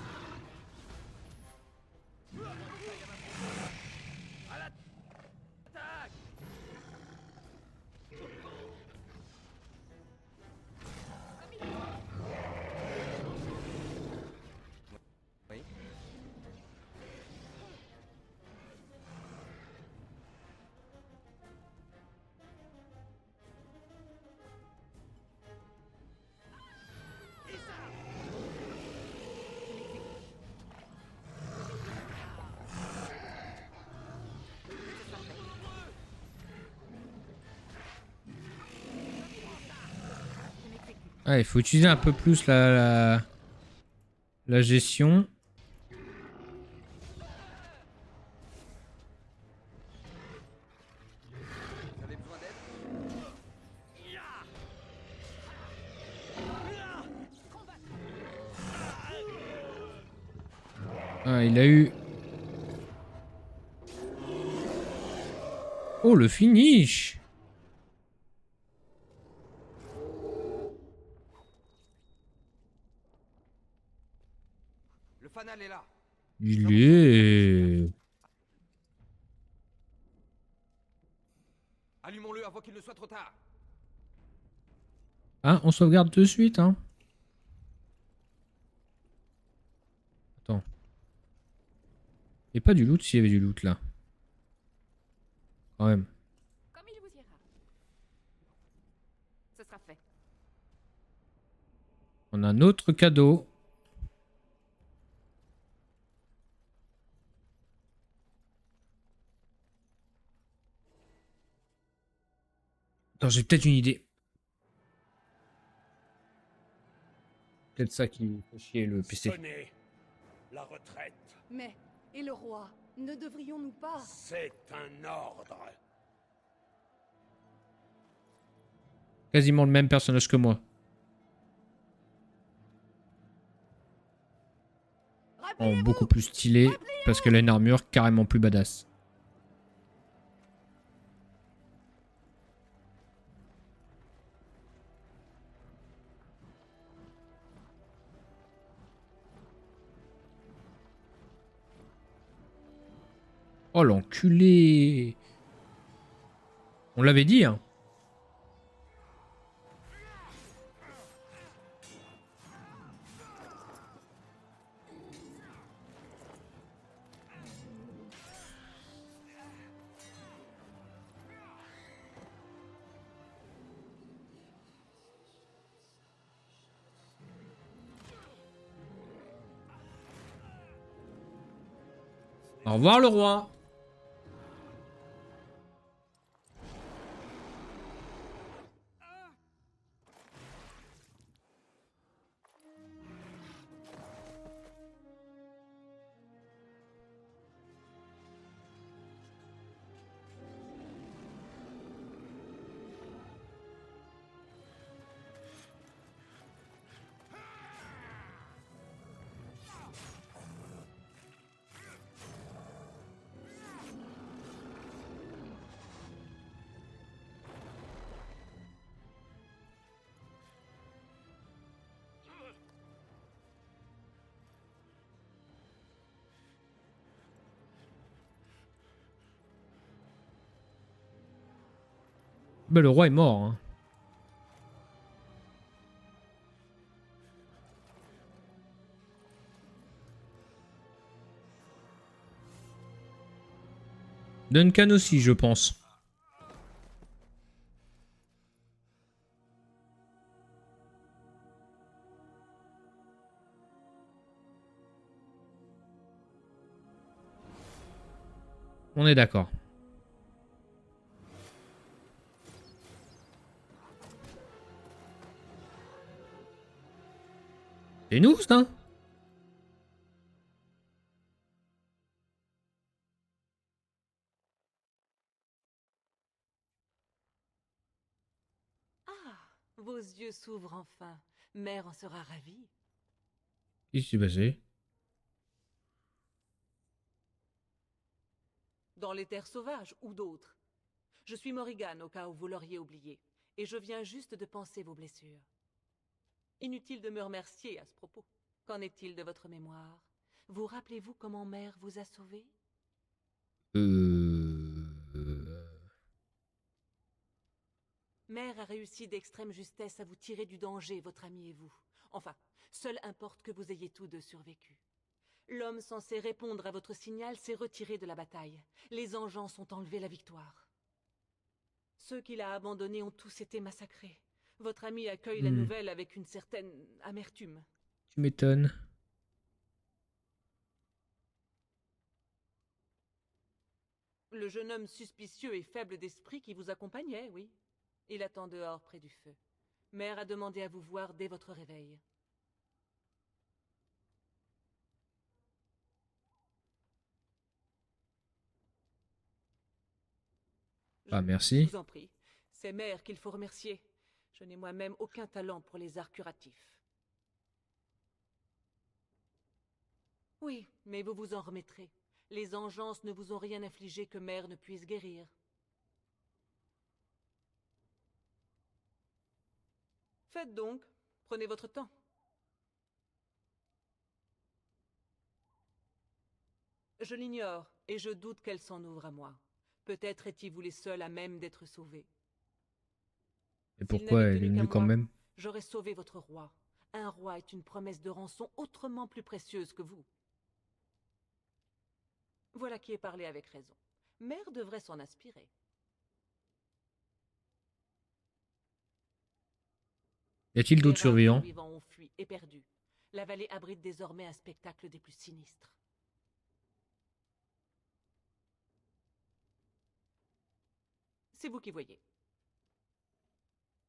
Speaker 8: À l'attaque!
Speaker 1: Ah, il faut utiliser un peu plus la gestion.
Speaker 3: Vous avez besoin d'aide?
Speaker 1: Ah, il a eu... Oh, le finish!
Speaker 3: Le fanal est là.
Speaker 1: Il est...
Speaker 3: Allumons-le avant qu'il ne soit trop tard.
Speaker 1: Ah, on sauvegarde de suite, hein. Attends. Il n'y a pas du loot s'il y avait du loot là. Quand même.
Speaker 11: Comme il vous ira. Ce sera fait.
Speaker 1: On a un autre cadeau. Attends, j'ai peut-être une idée. Peut-être ça qui fait chier le PC.
Speaker 9: Sonnez la retraite.
Speaker 12: Mais, et le roi? Ne devrions-nous pas...
Speaker 9: C'est un ordre.
Speaker 1: Quasiment le même personnage que moi. En beaucoup plus stylé, parce qu'elle a une armure carrément plus badass. Oh l'enculé! On l'avait dit, hein. Au revoir le roi. Bah, le roi est mort, hein. Duncan aussi, je pense. On est d'accord. C'est nous, ça?
Speaker 2: Ah, vos yeux s'ouvrent enfin. Mère en sera ravie.
Speaker 1: Qu'est-ce qui s'est passé?
Speaker 2: Dans les terres sauvages ou d'autres. Je suis Morrigan au cas où vous l'auriez oublié. Et je viens juste de panser vos blessures. Inutile de me remercier à ce propos. Qu'en est-il de votre mémoire? Vous rappelez-vous comment Mère vous a sauvé? Mère a réussi d'extrême justesse à vous tirer du danger, votre ami et vous. Enfin, seul importe que vous ayez tous deux survécu. L'homme censé répondre à votre signal s'est retiré de la bataille. Les engeance ont enlevé la victoire. Ceux qu'il a abandonnés ont tous été massacrés. Votre ami accueille la nouvelle avec une certaine amertume.
Speaker 1: Tu m'étonnes.
Speaker 2: Le jeune homme suspicieux et faible d'esprit qui vous accompagnait, oui. Il attend dehors près du feu. Mère a demandé à vous voir dès votre réveil.
Speaker 1: Ah,
Speaker 2: Je
Speaker 1: merci.
Speaker 2: vous en prie. C'est Mère qu'il faut remercier. Je n'ai moi-même aucun talent pour les arts curatifs. Oui, mais vous vous en remettrez. Les engeances ne vous ont rien infligé que Mère ne puisse guérir. Faites donc. Prenez votre temps. Je l'ignore, et je doute qu'elle s'en ouvre à moi. Peut-être étiez-vous les seuls à même d'être sauvés.
Speaker 1: Et
Speaker 2: S'il
Speaker 1: pourquoi
Speaker 2: n'avait
Speaker 1: elle est
Speaker 2: tenu qu'à
Speaker 1: venue quand
Speaker 2: moi,
Speaker 1: même?
Speaker 2: j'aurais sauvé votre roi. Un roi est une promesse de rançon autrement plus précieuse que vous. Voilà qui est parlé avec raison. Mère devrait s'en inspirer.
Speaker 1: Y a-t-il d'autres
Speaker 2: Les rares
Speaker 1: survivants?
Speaker 2: survivants ont fui et perdu. La vallée abrite désormais un spectacle des plus sinistres. C'est vous qui voyez.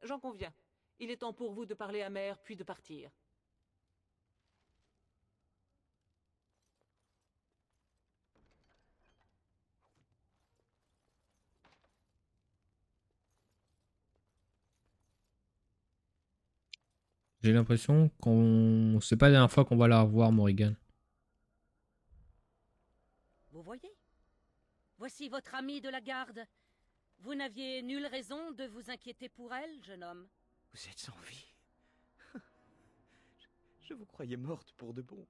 Speaker 2: J'en conviens. Il est temps pour vous de parler à Mère, puis de partir.
Speaker 1: J'ai l'impression qu'on... C'est pas la dernière fois qu'on va la revoir, Morrigan.
Speaker 6: Vous voyez? Voici votre amie de la garde. Vous n'aviez nulle raison de vous inquiéter pour elle, jeune homme.
Speaker 3: Vous êtes en vie. Je vous croyais morte pour de bon.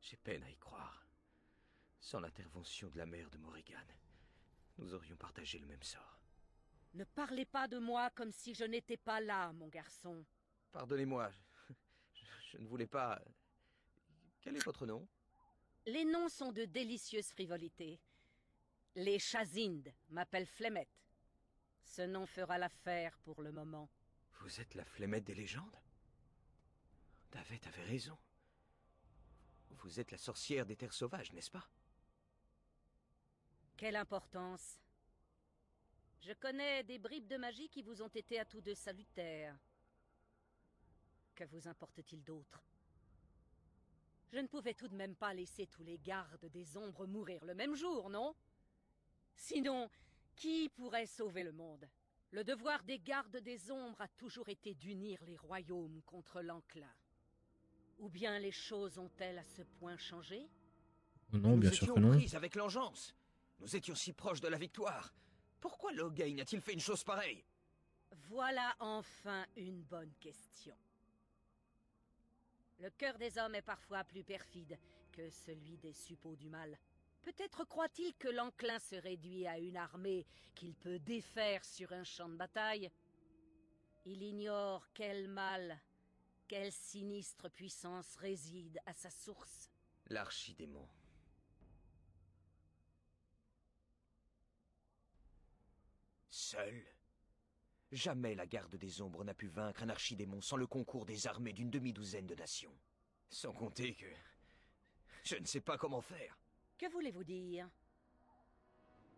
Speaker 3: J'ai peine à y croire. Sans l'intervention de la mère de Morrigan, nous aurions partagé le même sort.
Speaker 6: Ne parlez pas de moi comme si je n'étais pas là, mon garçon.
Speaker 3: Pardonnez-moi, je ne voulais pas... Quel est votre nom?
Speaker 6: Les noms sont de délicieuses frivolités. Les Chazindes m'appellent Flemette. Ce nom fera l'affaire pour le moment.
Speaker 3: Vous êtes la Flemette des légendes? David avait raison. Vous êtes la sorcière des terres sauvages, n'est-ce pas?
Speaker 6: Quelle importance. Je connais des bribes de magie qui vous ont été à tous deux salutaires. Que vous importe-t-il d'autre? Je ne pouvais tout de même pas laisser tous les gardes des ombres mourir le même jour, non? Sinon, qui pourrait sauver le monde? Le devoir des gardes des ombres a toujours été d'unir les royaumes contre l'enclin. Ou bien les choses ont-elles à ce point changé?
Speaker 1: Non, bien sûr que non.
Speaker 3: Nous étions prises avec l'engeance. Nous étions si proches de la victoire. Pourquoi Logain a-t-il fait une chose pareille?
Speaker 6: Voilà enfin une bonne question. Le cœur des hommes est parfois plus perfide que celui des suppôts du mal. Peut-être croit-il que l'enclin se réduit à une armée qu'il peut défaire sur un champ de bataille. Il ignore quel mal, quelle sinistre puissance réside à sa source.
Speaker 3: L'archidémon. Seul? Jamais la garde des ombres n'a pu vaincre un archidémon sans le concours des armées d'une demi-douzaine de nations. Sans compter que... je ne sais pas comment faire.
Speaker 6: Que voulez-vous dire?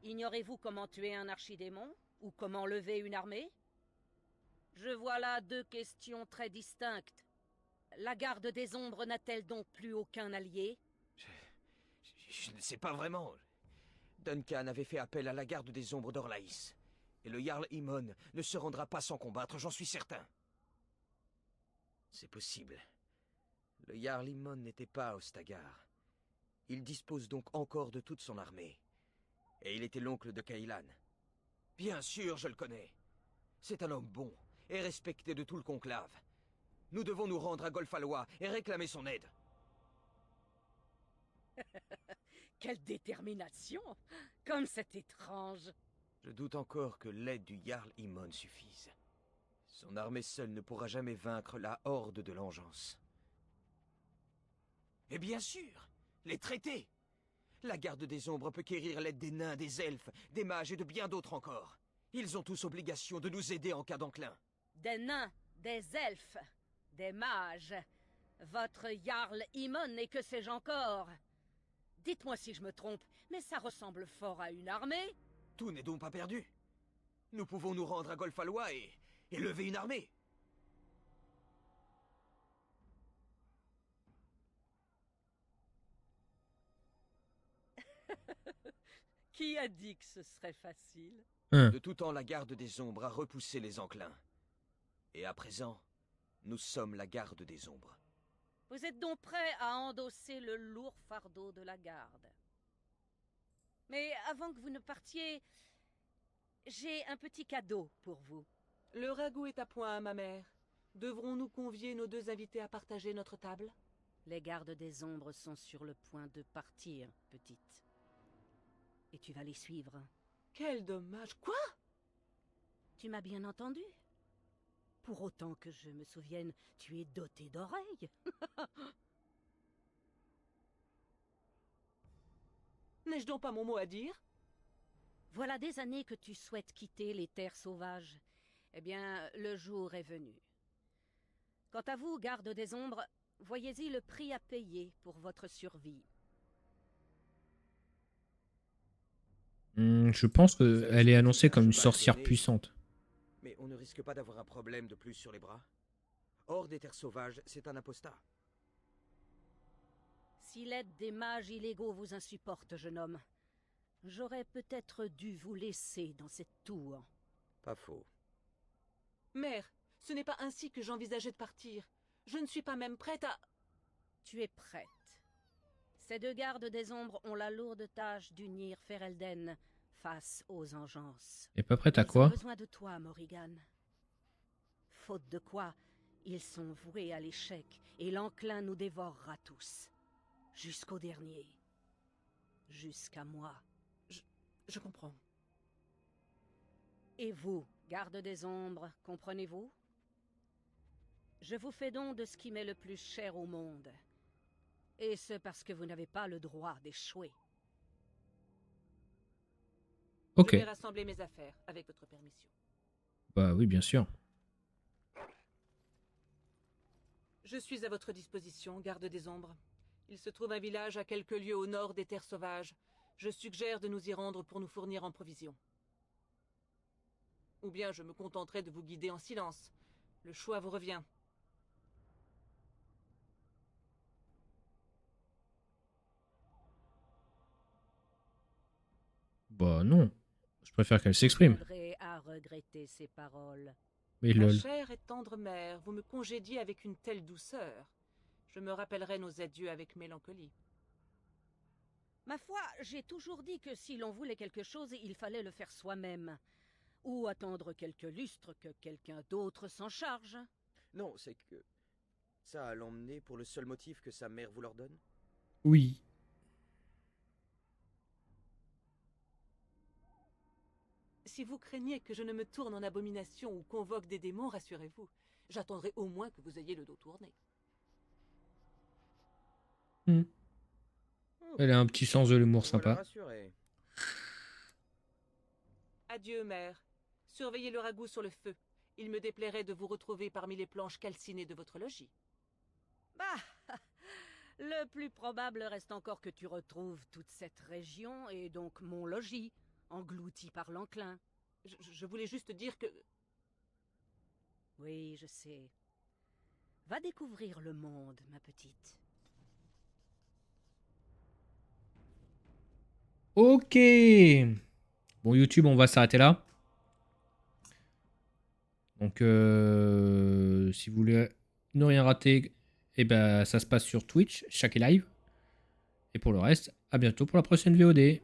Speaker 6: Ignorez-vous comment tuer un archidémon? Ou comment lever une armée? Je vois là deux questions très distinctes. La garde des ombres n'a-t-elle donc plus aucun allié?
Speaker 3: Je ne sais pas vraiment. Duncan avait fait appel à la garde des ombres d'Orlaïs. Et le Jarl Imon ne se rendra pas sans combattre, j'en suis certain. C'est possible. Le Jarl Imon n'était pas à Ostagar. Il dispose donc encore de toute son armée. Et il était l'oncle de Kailan. Bien sûr, je le connais. C'est un homme bon et respecté de tout le conclave. Nous devons nous rendre à Golfalois et réclamer son aide.
Speaker 6: Quelle détermination! Comme c'est étrange!
Speaker 3: Je doute encore que l'aide du Jarl Imon suffise. Son armée seule ne pourra jamais vaincre la horde de l'engeance. Et bien sûr, les traités! La garde des ombres peut quérir l'aide des nains, des elfes, des mages et de bien d'autres encore. Ils ont tous obligation de nous aider en cas d'enclin.
Speaker 6: Des nains, des elfes, des mages. Votre Jarl Imon et que sais-je encore? Dites-moi si je me trompe, mais ça ressemble fort à une armée.
Speaker 3: Tout n'est donc pas perdu. Nous pouvons nous rendre à Golfalois et lever une armée.
Speaker 6: Qui a dit que ce serait facile?
Speaker 3: De tout temps, la garde des ombres a repoussé les enclins. Et à présent, nous sommes la garde des ombres.
Speaker 6: Vous êtes donc prêt à endosser le lourd fardeau de la garde. Mais avant que vous ne partiez, j'ai un petit cadeau pour vous.
Speaker 2: Le ragoût est à point, ma mère. Devrons-nous convier nos deux invités à partager notre table?
Speaker 6: Les gardes des ombres sont sur le point de partir, petite. Et tu vas les suivre.
Speaker 2: Quel dommage. Quoi?
Speaker 6: Tu m'as bien entendu? Pour autant que je me souvienne, tu es dotée d'oreilles.
Speaker 2: N'ai-je donc pas mon mot à dire?
Speaker 6: Voilà des années que tu souhaites quitter les terres sauvages. Eh bien, le jour est venu. Quant à vous, garde des ombres, voyez-y le prix à payer pour votre survie.
Speaker 1: Je pense qu'elle est annoncée comme une sorcière puissante.
Speaker 3: Mais on ne risque pas d'avoir un problème de plus sur les bras. Hors des terres sauvages, c'est un apostat.
Speaker 6: Si l'aide des mages illégaux vous insupporte, jeune homme, j'aurais peut-être dû vous laisser dans cette tour.
Speaker 3: Pas faux.
Speaker 2: Mère, ce n'est pas ainsi que j'envisageais de partir. Je ne suis pas même prête à...
Speaker 6: Tu es prête. Ces deux gardes des ombres ont la lourde tâche d'unir Ferelden face aux engences.
Speaker 1: Et pas prête à
Speaker 6: Ils
Speaker 1: quoi?
Speaker 6: ont besoin de toi, Morrigan. Faute de quoi, ils sont voués à l'échec et l'enclin nous dévorera tous. Jusqu'au dernier. Jusqu'à moi.
Speaker 2: Je comprends.
Speaker 6: Et vous, garde des ombres, comprenez-vous? Je vous fais don de ce qui m'est le plus cher au monde. Et ce parce que vous n'avez pas le droit d'échouer.
Speaker 1: Ok.
Speaker 2: Je vais rassembler mes affaires, avec votre permission.
Speaker 1: Bah oui, bien sûr.
Speaker 2: Je suis à votre disposition, garde des ombres. Il se trouve un village à quelques lieues au nord des terres sauvages. Je suggère de nous y rendre pour nous fournir en provisions. Ou bien je me contenterai de vous guider en silence. Le choix vous revient.
Speaker 1: Bah non. Je préfère qu'elle s'exprime.
Speaker 6: À regretter ces paroles.
Speaker 1: Mais
Speaker 2: Ma
Speaker 1: lol.
Speaker 2: chère et tendre mère, vous me congédiez avec une telle douceur. Je me rappellerai nos adieux avec mélancolie.
Speaker 6: Ma foi, j'ai toujours dit que si l'on voulait quelque chose, il fallait le faire soi-même. Ou attendre quelques lustres que quelqu'un d'autre s'en charge.
Speaker 3: Non, c'est que... ça a l'emmené pour le seul motif que sa mère vous l'ordonne?
Speaker 1: Oui.
Speaker 2: Si vous craignez que je ne me tourne en abomination ou convoque des démons, rassurez-vous. J'attendrai au moins que vous ayez le dos tourné.
Speaker 1: Elle a un petit sens de l'humour sympa.
Speaker 2: Adieu, mère. Surveillez le ragoût sur le feu. Il me déplairait de vous retrouver parmi les planches calcinées de votre logis.
Speaker 6: Bah, le plus probable reste encore que tu retrouves toute cette région et donc mon logis, englouti par l'enclin.
Speaker 2: Je voulais juste dire que...
Speaker 6: Oui, je sais. Va découvrir le monde, ma petite.
Speaker 1: Ok. Bon, YouTube, on va s'arrêter là. Donc, si vous voulez ne rien rater, eh ben, ça se passe sur Twitch, chaque live. Et pour le reste, à bientôt pour la prochaine VOD.